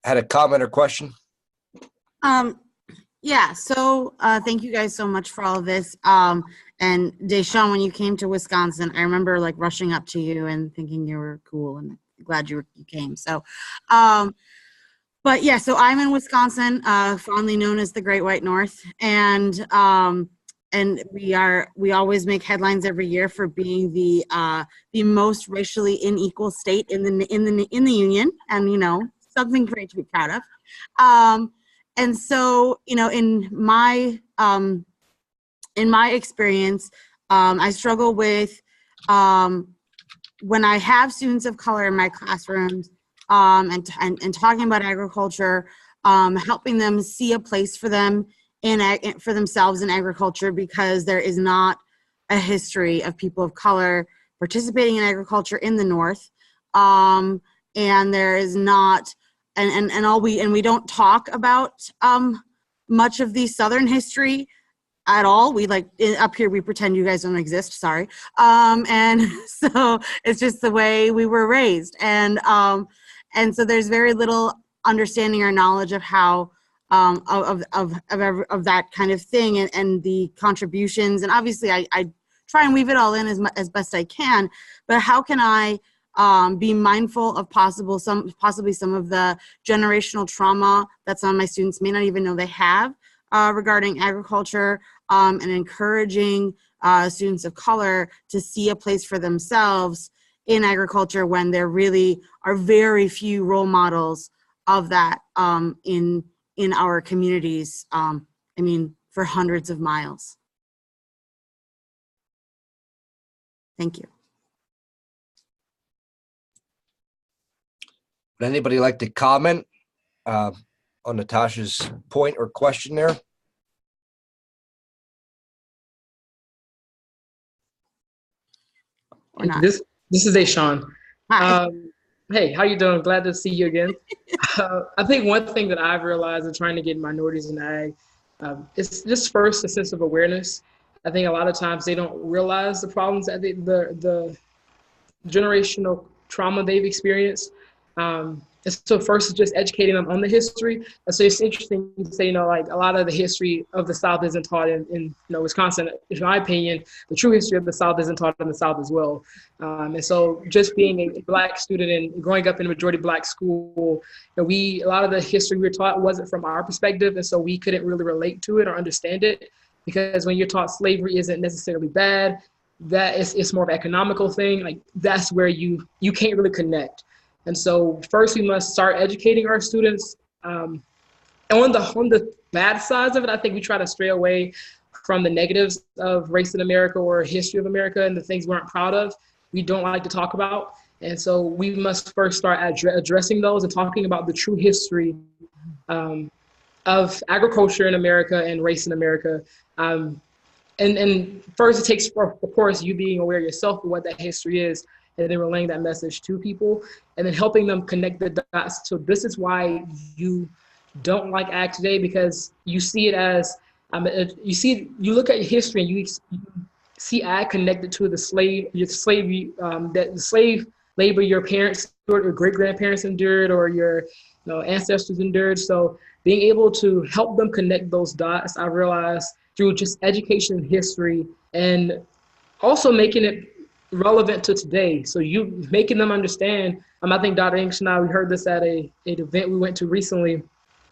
a comment or question. Yeah, so thank you guys so much for all of this. And Deshaun, when you came to Wisconsin, I remember like rushing up to you and thinking you were cool and glad you came. So, but yeah, so I'm in Wisconsin, fondly known as the Great White North, and we always make headlines every year for being the most racially unequal state in the union, and you know, something great to be proud of. And so, you know, in my experience, I struggle with when I have students of color in my classrooms and talking about agriculture, helping them see a place for them for themselves in agriculture, because there is not a history of people of color participating in agriculture in the North, and there is not. And we don't talk about much of the Southern history at all. We like up here we pretend you guys don't exist. Sorry, and so it's just the way we were raised, and so there's very little understanding or knowledge of how of that kind of thing and the contributions. And obviously, I try and weave it all in as best I can. But how can I be mindful of possibly some of the generational trauma that some of my students may not even know they have regarding agriculture, and encouraging students of color to see a place for themselves in agriculture when there really are very few role models of that in our communities, I mean, for hundreds of miles. Thank you. Would anybody like to comment on Natasha's point or question there? Or not? This is Deshaun. Hi. Hey, how you doing? Glad to see you again. I think one thing that I've realized in trying to get minorities in ag is just first a sense of awareness. I think a lot of times they don't realize the problems that the generational trauma they've experienced. And so first is just educating them on the history. And so it's interesting to say, like a lot of the history of the South isn't taught in Wisconsin. In my opinion, the true history of the South isn't taught in the South as well. And so just being a Black student and growing up in a majority Black school, a lot of the history we were taught wasn't from our perspective. And so we couldn't really relate to it or understand it, because when you're taught slavery isn't necessarily bad, that it's more of an economical thing. Like that's where you can't really connect. And so first we must start educating our students. On the bad sides of it, I think we try to stray away from the negatives of race in America or history of America and the things we aren't proud of. We don't like to talk about. And so we must first start addressing those and talking about the true history of agriculture in America and race in America. And first it takes, of course, you being aware yourself of what that history is, and then relaying that message to people, and then helping them connect the dots. So this is why you don't like ag today, because you see it as, you look at history and you see ag connected to the slave labor your parents or great grandparents endured, or your ancestors endured. So being able to help them connect those dots, I realized through just education and history, and also making it relevant to today. So you making them understand. I think Dr. English and I, we heard this at an event we went to recently.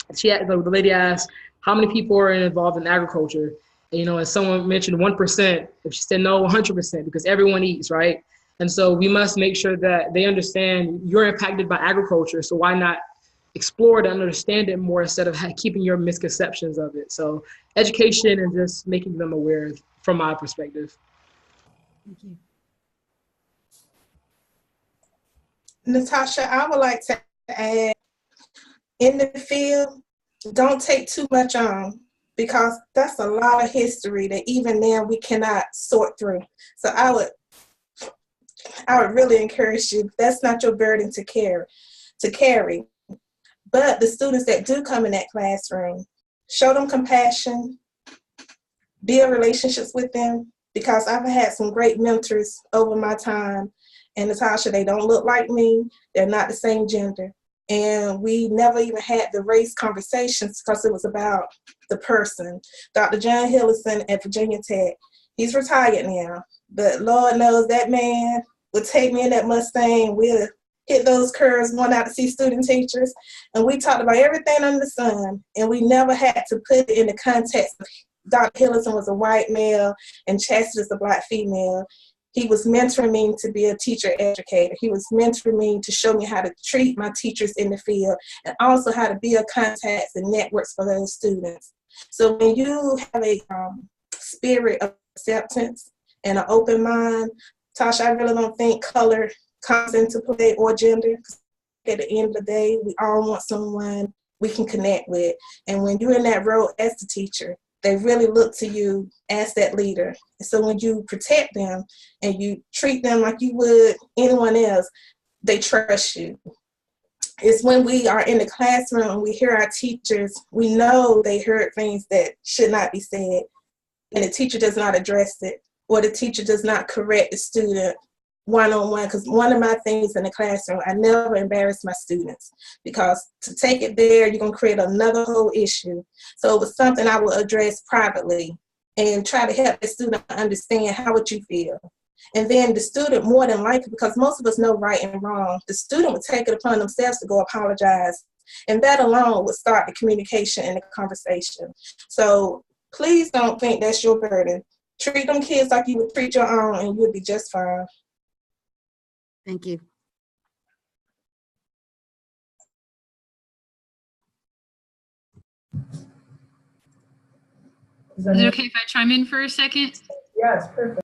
The lady asked, how many people are involved in agriculture? And someone mentioned 1%. If she said no, 100%, because everyone eats, right? And so we must make sure that they understand you're impacted by agriculture. So why not explore it and understand it more instead of keeping your misconceptions of it? So education and just making them aware from my perspective. Thank you. Natasha, I would like to add, in the field, don't take too much on, because that's a lot of history that even now we cannot sort through. So I would really encourage you, that's not your burden to carry. But the students that do come in that classroom, show them compassion, build relationships with them, because I've had some great mentors over my time. And Natasha, they don't look like me. They're not the same gender. And we never even had the race conversations because it was about the person. Dr. John Hillison at Virginia Tech, he's retired now, but Lord knows that man would take me in that Mustang. We'll hit those curves going out to see student teachers. And we talked about everything under the sun. And we never had to put it in the context of Dr. Hillison was a white male and Chastity is a Black female. He was mentoring me to be a teacher educator. He was mentoring me to show me how to treat my teachers in the field, and also how to build contacts and networks for those students. So when you have a spirit of acceptance and an open mind, Tasha, I really don't think color comes into play or gender. At the end of the day, we all want someone we can connect with. And when you're in that role as the teacher, they really look to you as that leader. So when you protect them and you treat them like you would anyone else, they trust you. It's when we are in the classroom and we hear our teachers, we know they heard things that should not be said, and the teacher does not address it, or the teacher does not correct the student one-on-one. Because one of my things in the classroom, I never embarrass my students, because to take it there, you're going to create another whole issue. So it was something I would address privately and try to help the student understand how would you feel. And then the student, more than likely, because most of us know right and wrong, the student would take it upon themselves to go apologize. And that alone would start the communication and the conversation. So please don't think that's your burden. Treat them kids like you would treat your own, and you'll be just fine. Thank you. Is it okay if I chime in for a second? Yes, perfect.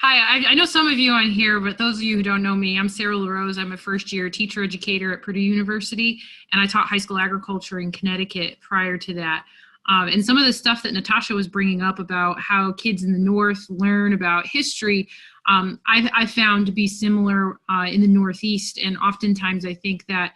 Hi, I know some of you on here, but those of you who don't know me, I'm Sarah LaRose. I'm a first-year teacher educator at Purdue University, and I taught high school agriculture in Connecticut prior to that. And some of the stuff that Natasha was bringing up about how kids in the North learn about history, I found to be similar in the Northeast. And oftentimes I think that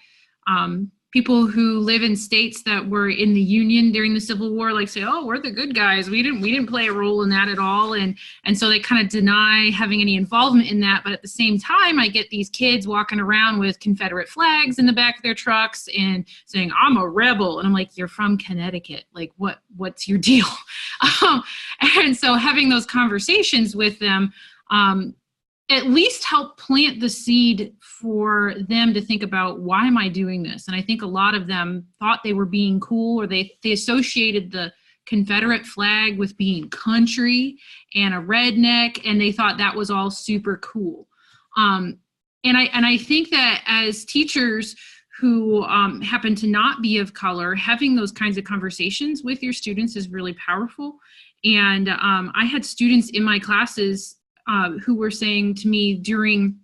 people who live in states that were in the Union during the Civil War, like say, "Oh, we're the good guys. We didn't play a role in that at all," and so they kind of deny having any involvement in that. But at the same time, I get these kids walking around with Confederate flags in the back of their trucks and saying, "I'm a rebel," and I'm like, "You're from Connecticut. Like, what's your deal?" And so having those conversations with them. At least help plant the seed for them to think about, why am I doing this? And I think a lot of them thought they were being cool, or they associated the Confederate flag with being country and a redneck, and they thought that was all super cool. And I think that as teachers who happen to not be of color, having those kinds of conversations with your students is really powerful. And I had students in my classes who were saying to me during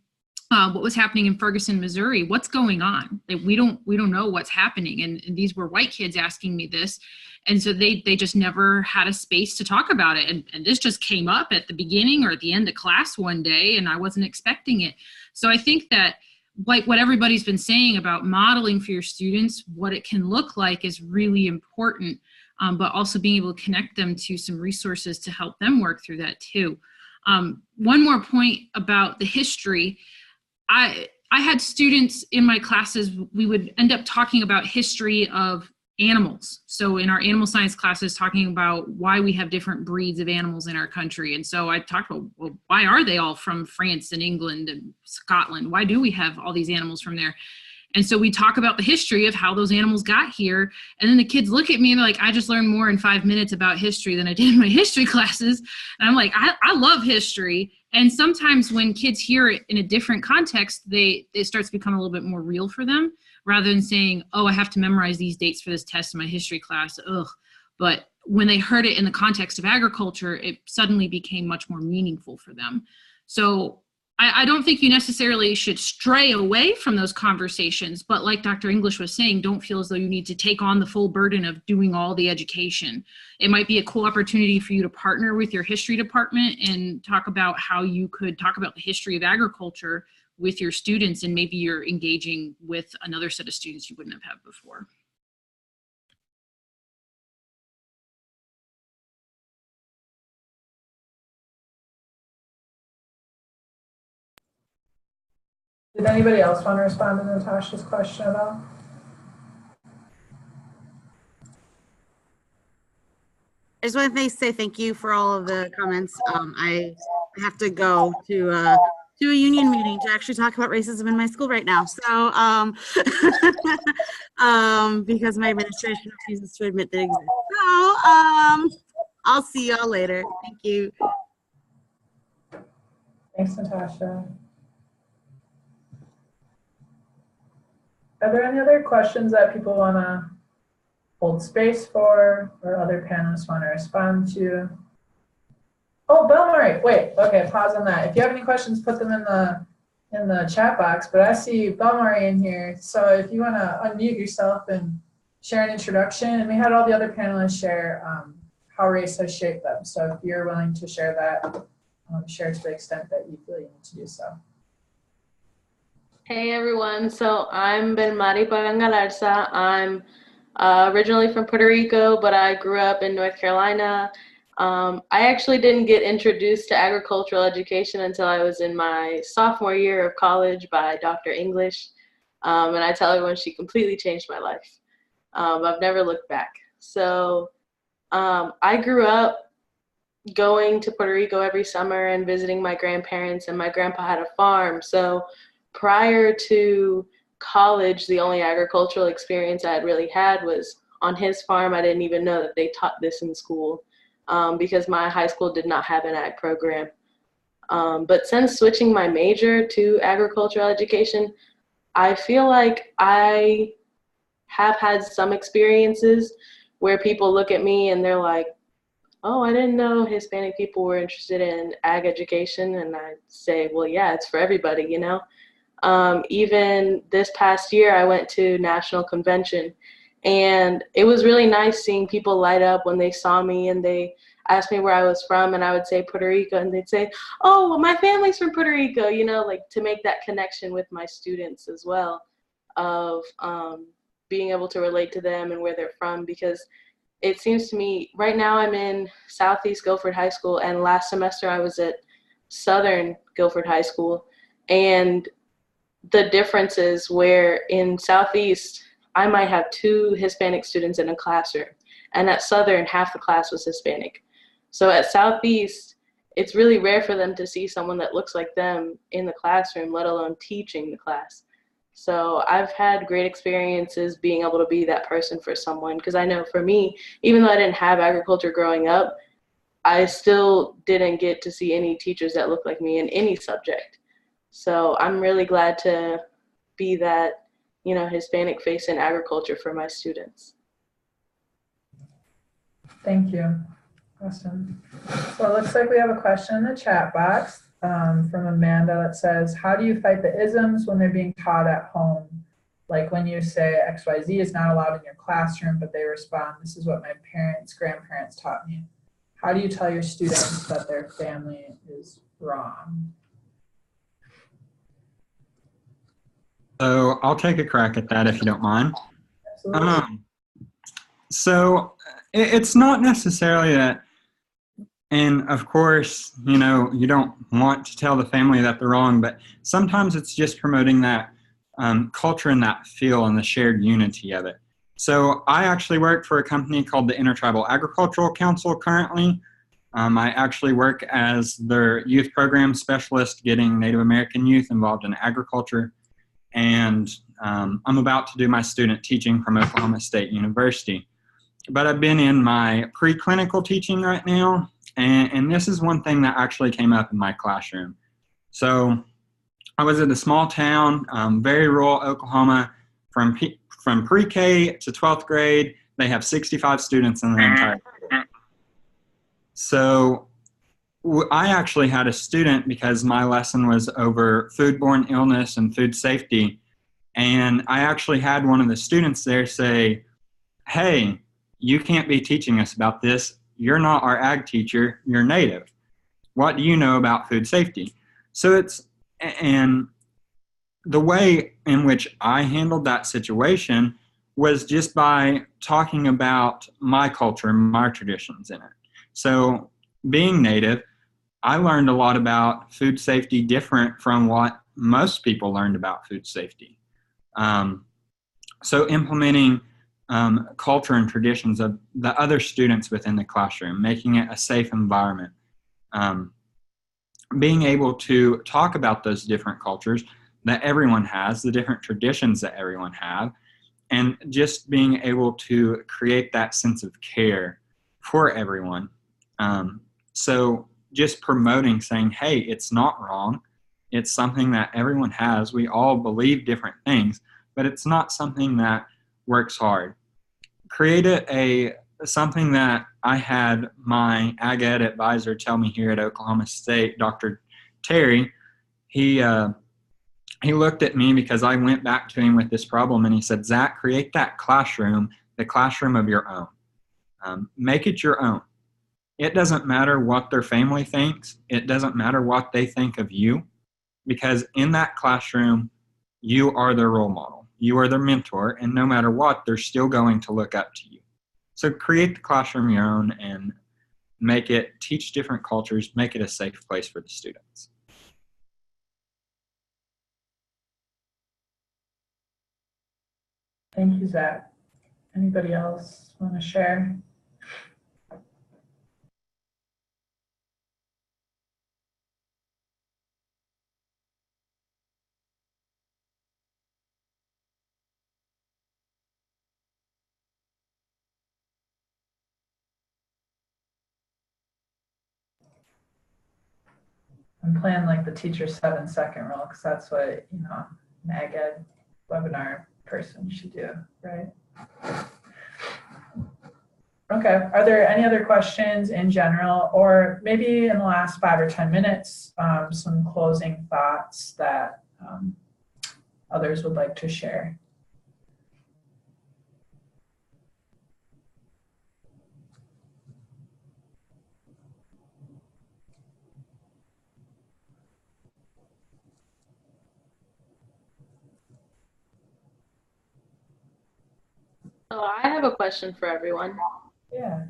what was happening in Ferguson, Missouri, what's going on? Like, we don't know what's happening. And these were white kids asking me this. And so they just never had a space to talk about it. And this just came up at the beginning or at the end of class one day, and I wasn't expecting it. So I think that, like what everybody's been saying about modeling for your students, what it can look like is really important, but also being able to connect them to some resources to help them work through that too. One more point about the history. I had students in my classes, we would end up talking about history of animals. So in our animal science classes, talking about why we have different breeds of animals in our country. And so I talked about, well, why are they all from France and England and Scotland? Why do we have all these animals from there? And so we talk about the history of how those animals got here. And then the kids look at me and they're like, I just learned more in 5 minutes about history than I did in my history classes. And I'm like, I love history. And sometimes when kids hear it in a different context, it starts to become a little bit more real for them, rather than saying, oh, I have to memorize these dates for this test in my history class. Ugh. But when they heard it in the context of agriculture, it suddenly became much more meaningful for them. So I don't think you necessarily should stray away from those conversations, but like Dr. English was saying, don't feel as though you need to take on the full burden of doing all the education. It might be a cool opportunity for you to partner with your history department and talk about how you could talk about the history of agriculture with your students, and maybe you're engaging with another set of students you wouldn't have had before. Did anybody else want to respond to Natasha's question at all? I just want to say thank you for all of the comments. I have to go to a union meeting to actually talk about racism in my school right now. So, because my administration refuses to admit that it exists. So, I'll see y'all later. Thank you. Thanks, Natasha. Are there any other questions that people want to hold space for, or other panelists want to respond to? Oh, Belmari, wait, okay, pause on that. If you have any questions, put them in the chat box, but I see Belmari in here. So if you want to unmute yourself and share an introduction, and we had all the other panelists share how race has shaped them. So if you're willing to share that, share to the extent that you feel you need to do so. Hey everyone, so I'm Belmari Pagangalarza. I'm originally from Puerto Rico, but I grew up in North Carolina. I actually didn't get introduced to agricultural education until I was in my sophomore year of college by Dr. English. And I tell everyone she completely changed my life. I've never looked back. So I grew up going to Puerto Rico every summer and visiting my grandparents, and my grandpa had a farm. So prior to college, the only agricultural experience I had really had was on his farm. I didn't even know that they taught this in school because my high school did not have an ag program. But since switching my major to agricultural education, I feel like I have had some experiences where people look at me and they're like, oh, I didn't know Hispanic people were interested in ag education. And I say, well, yeah, it's for everybody, you know? Even this past year, I went to National Convention, and it was really nice seeing people light up when they saw me and they asked me where I was from, and I would say Puerto Rico, and they'd say, oh, well, my family's from Puerto Rico, you know, like to make that connection with my students as well of being able to relate to them and where they're from, because it seems to me right now I'm in Southeast Guilford High School, and last semester I was at Southern Guilford High School, and the difference is where in Southeast I might have 2 Hispanic students in a classroom, and at Southern half the class was Hispanic. So at Southeast, it's really rare for them to see someone that looks like them in the classroom, let alone teaching the class. So I've had great experiences being able to be that person for someone, because I know for me, even though I didn't have agriculture growing up, I still didn't get to see any teachers that looked like me in any subject. So I'm really glad to be that, Hispanic face in agriculture for my students. Thank you. Awesome. So it looks like we have a question in the chat box from Amanda that says, how do you fight the isms when they're being taught at home? Like when you say XYZ is not allowed in your classroom, but they respond, this is what my parents, grandparents taught me. How do you tell your students that their family is wrong? So I'll take a crack at that if you don't mind. Absolutely. So it's not necessarily that, and of course, you don't want to tell the family that they're wrong, but sometimes it's just promoting that culture and that feel and the shared unity of it. So I actually work for a company called the Intertribal Agricultural Council currently. I actually work as their youth program specialist, getting Native American youth involved in agriculture. And I'm about to do my student teaching from Oklahoma State University. But I've been in my preclinical teaching right now, and this is one thing that actually came up in my classroom. So I was in a small town, very rural Oklahoma, from pre-K to 12th grade. They have 65 students in the entire school. So I actually had a student, because my lesson was over foodborne illness and food safety, and I actually had one of the students there say, hey, you can't be teaching us about this. You're not our ag teacher, you're Native. What do you know about food safety? So and the way in which I handled that situation was just by talking about my culture and my traditions in it. So being Native, I learned a lot about food safety different from what most people learned about food safety. So implementing culture and traditions of the other students within the classroom, making it a safe environment, being able to talk about those different cultures that everyone has, the different traditions that everyone have, and just being able to create that sense of care for everyone. So just promoting, saying, hey, it's not wrong. It's something that everyone has. We all believe different things, but it's not something that works hard. Create something that I had my AgEd advisor tell me here at Oklahoma State, Dr. Terry. He looked at me because I went back to him with this problem, and he said, Zach, create that classroom, the classroom of your own. Make it your own. It doesn't matter what their family thinks. It doesn't matter what they think of you, because in that classroom, you are their role model. You are their mentor, and no matter what, they're still going to look up to you. So create the classroom your own and teach different cultures, make it a safe place for the students. Thank you, Zach. Anybody else want to share? I'm playing like the teacher 7-second rule, because that's what, an AgEd webinar person should do, right? Okay, are there any other questions in general, or maybe in the last 5 or 10 minutes, some closing thoughts that others would like to share? So I have a question for everyone. Yeah.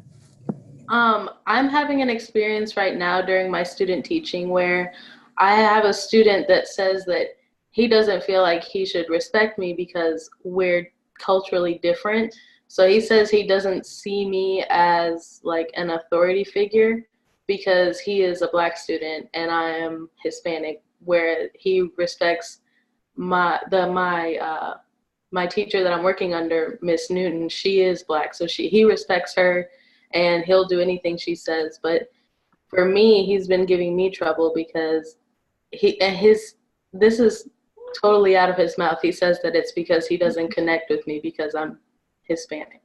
I'm having an experience right now during my student teaching where I have a student that says that he doesn't feel like he should respect me because we're culturally different. So he says he doesn't see me as like an authority figure because he is a Black student and I am Hispanic, where he respects my teacher that I'm working under, Miss Newton. She is Black, so he respects her and he'll do anything she says. But for me, he's been giving me trouble because this is totally out of his mouth. He says that it's because he doesn't connect with me because I'm Hispanic.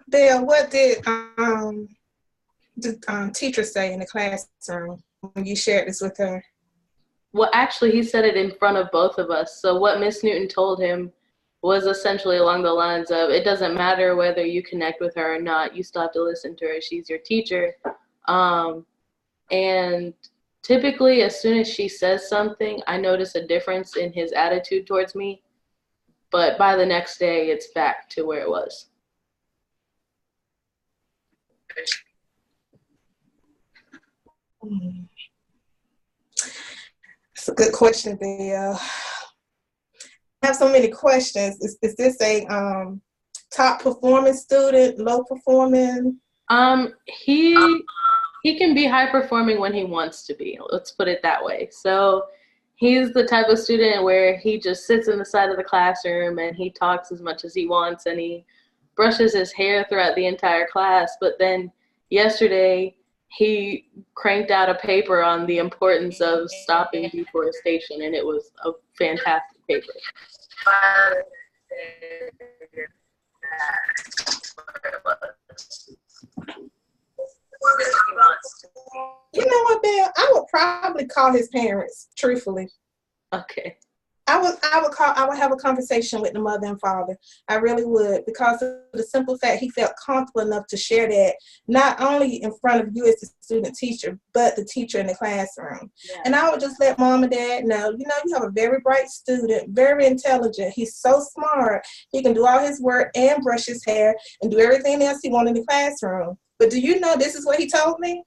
Bill, what did the teacher say in the classroom when you shared this with her? Well, actually, he said it in front of both of us. So what Miss Newton told him was essentially along the lines of, it doesn't matter whether you connect with her or not, you still have to listen to her. She's your teacher. And typically, as soon as she says something, I notice a difference in his attitude towards me. But by the next day, it's back to where it was. That's a good question, Bill. I have so many questions. Is this a top performing student, low performing? He can be high performing when he wants to be. Let's put it that way. So he's the type of student where he just sits in the side of the classroom and he talks as much as he wants and he brushes his hair throughout the entire class. But then yesterday he cranked out a paper on the importance of stopping deforestation, and it was a fantastic paper. You know what, Bill? I would probably call his parents, truthfully. Okay. I would have a conversation with the mother and father. I really would, because of the simple fact he felt comfortable enough to share that, not only in front of you as the student teacher, but the teacher in the classroom. Yeah. And I would just let mom and dad know, you have a very bright student, very intelligent. He's so smart. He can do all his work and brush his hair and do everything else he wants in the classroom. But do you know this is what he told me?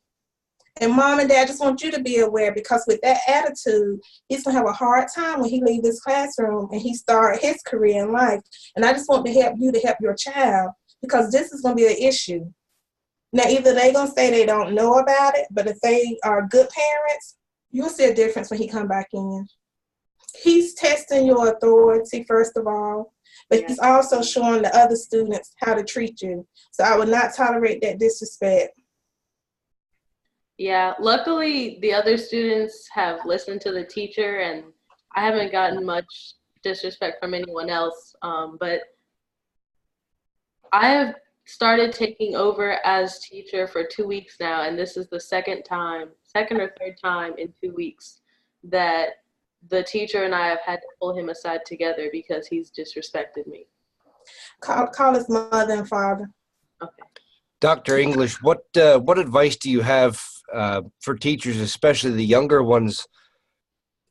And mom and dad just want you to be aware, because with that attitude, he's going to have a hard time when he leaves this classroom and he start his career in life. And I just want to help you to help your child, because this is going to be an issue. Now, either they're going to say they don't know about it, but if they are good parents, you'll see a difference when he come back in. He's testing your authority, first of all, but he's also showing the other students how to treat you. So I would not tolerate that disrespect. Yeah, luckily the other students have listened to the teacher and I haven't gotten much disrespect from anyone else. But I have started taking over as teacher for 2 weeks now, and this is the second or third time in 2 weeks that the teacher and I have had to pull him aside together because he's disrespected me. Call his mother and father. Okay. Dr. English, what advice do you have for teachers, especially the younger ones,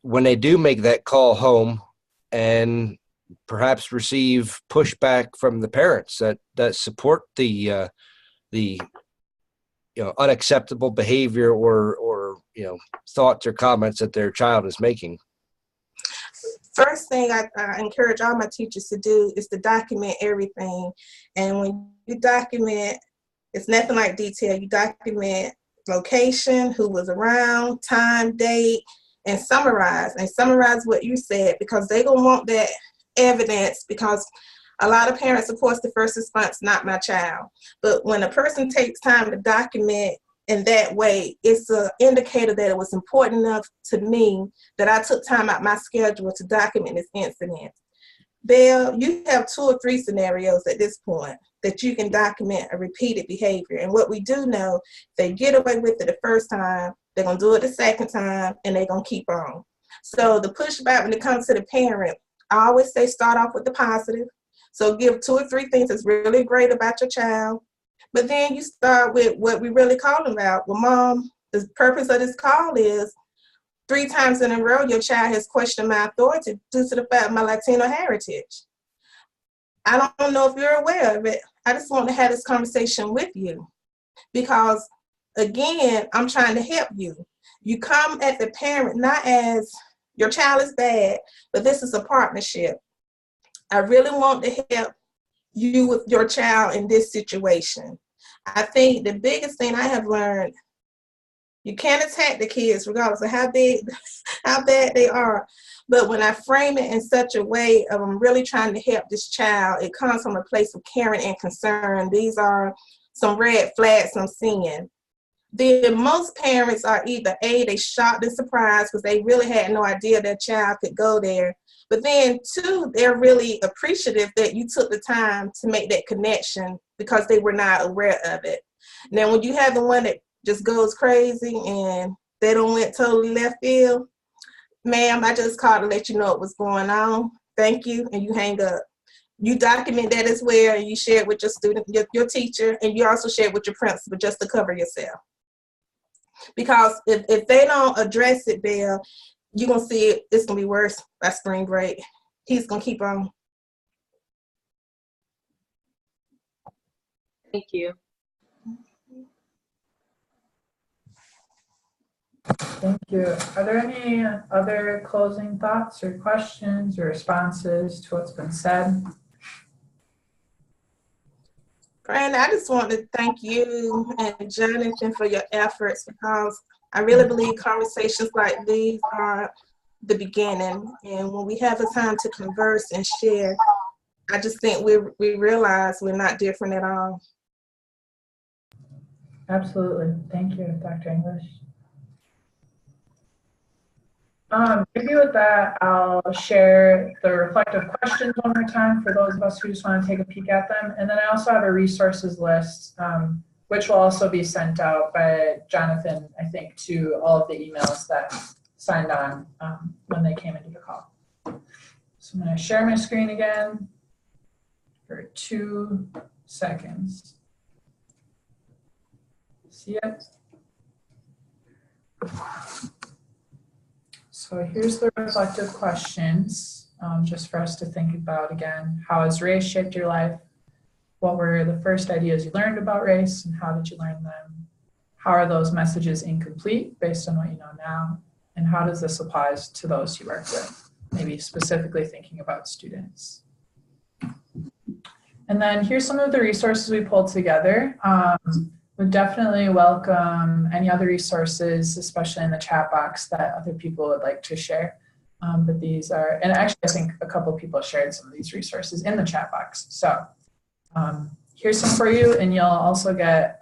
when they do make that call home and perhaps receive pushback from the parents that support the unacceptable behavior or thoughts or comments that their child is making? First thing I encourage all my teachers to do is to document everything. And when you document, it's nothing like detail. You document location, who was around, time, date, and summarize what you said, because they're going to want that evidence, because a lot of parents, of course, the first response, not my child. But when a person takes time to document in that way, it's an indicator that it was important enough to me that I took time out my schedule to document this incident. Bill, you have 2 or 3 scenarios at this point that you can document a repeated behavior. And what we do know, if they get away with it the first time, they're going to do it the second time, and they're going to keep on. So the pushback when it comes to the parent, I always say start off with the positive. So give 2 or 3 things that's really great about your child. But then you start with what we really calling about. Well, Mom, the purpose of this call is 3 times in a row, your child has questioned my authority due to the fact of my Latino heritage. I don't know if you're aware of it. I just want to have this conversation with you because, again, I'm trying to help you. You come at the parent not as your child is bad, but this is a partnership. I really want to help you with your child in this situation. I think the biggest thing I have learned, you can't attack the kids regardless of how bad they are. But when I frame it in such a way of I'm really trying to help this child, it comes from a place of caring and concern. These are some red flags I'm seeing. Then most parents are either A, they shocked and surprised because they really had no idea their child could go there. But then 2, they're really appreciative that you took the time to make that connection because they were not aware of it. Now, when you have the one that just goes crazy and they don't went totally left field, ma'am, I just called to let you know what was going on. Thank you, and you hang up. You document that as well, and you share it with your student, your teacher, and you also share it with your principal just to cover yourself. Because if they don't address it, Bill, you're going to see it's going to be worse by spring break. He's going to keep on. Thank you. Thank you. Are there any other closing thoughts or questions or responses to what's been said? Brandon, I just want to thank you and Jonathan for your efforts because I really believe conversations like these are the beginning. And when we have the time to converse and share, I just think we realize we're not different at all. Absolutely. Thank you, Dr. English. Maybe with that, I'll share the reflective questions one more time for those of us who just want to take a peek at them. And then I also have a resources list, which will also be sent out by Jonathan, I think, to all of the emails that signed on when they came into the call. So I'm going to share my screen again for 2 seconds. See it? So here's the reflective questions, just for us to think about again. How has race shaped your life? What were the first ideas you learned about race and how did you learn them? How are those messages incomplete based on what you know now? And how does this apply to those you work with? Maybe specifically thinking about students. And then here's some of the resources we pulled together. Would definitely welcome any other resources, especially in the chat box that other people would like to share. But these are, and actually I think a couple people shared some of these resources in the chat box. So here's some for you, and you'll also get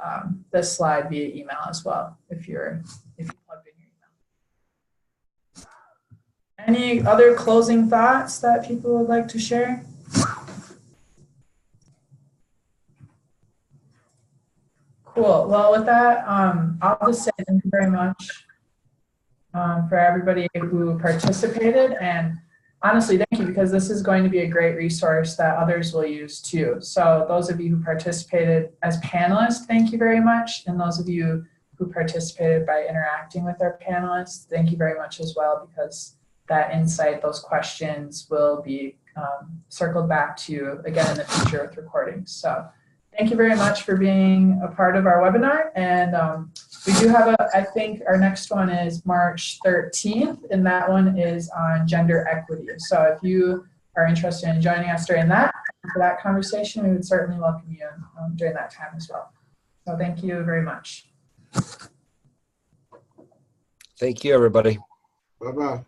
this slide via email as well if you plugged in your email. Any other closing thoughts that people would like to share? Cool. Well, with that, I'll just say thank you very much for everybody who participated. And honestly, thank you, because this is going to be a great resource that others will use too. So those of you who participated as panelists, thank you very much. And those of you who participated by interacting with our panelists, thank you very much as well, because that insight, those questions will be circled back to you again in the future with recordings. So thank you very much for being a part of our webinar. And we do have I think our next one is March 13th, and that one is on gender equity. So if you are interested in joining us during that, for that conversation, we would certainly welcome you during that time as well. So thank you very much. Thank you, everybody. Bye-bye.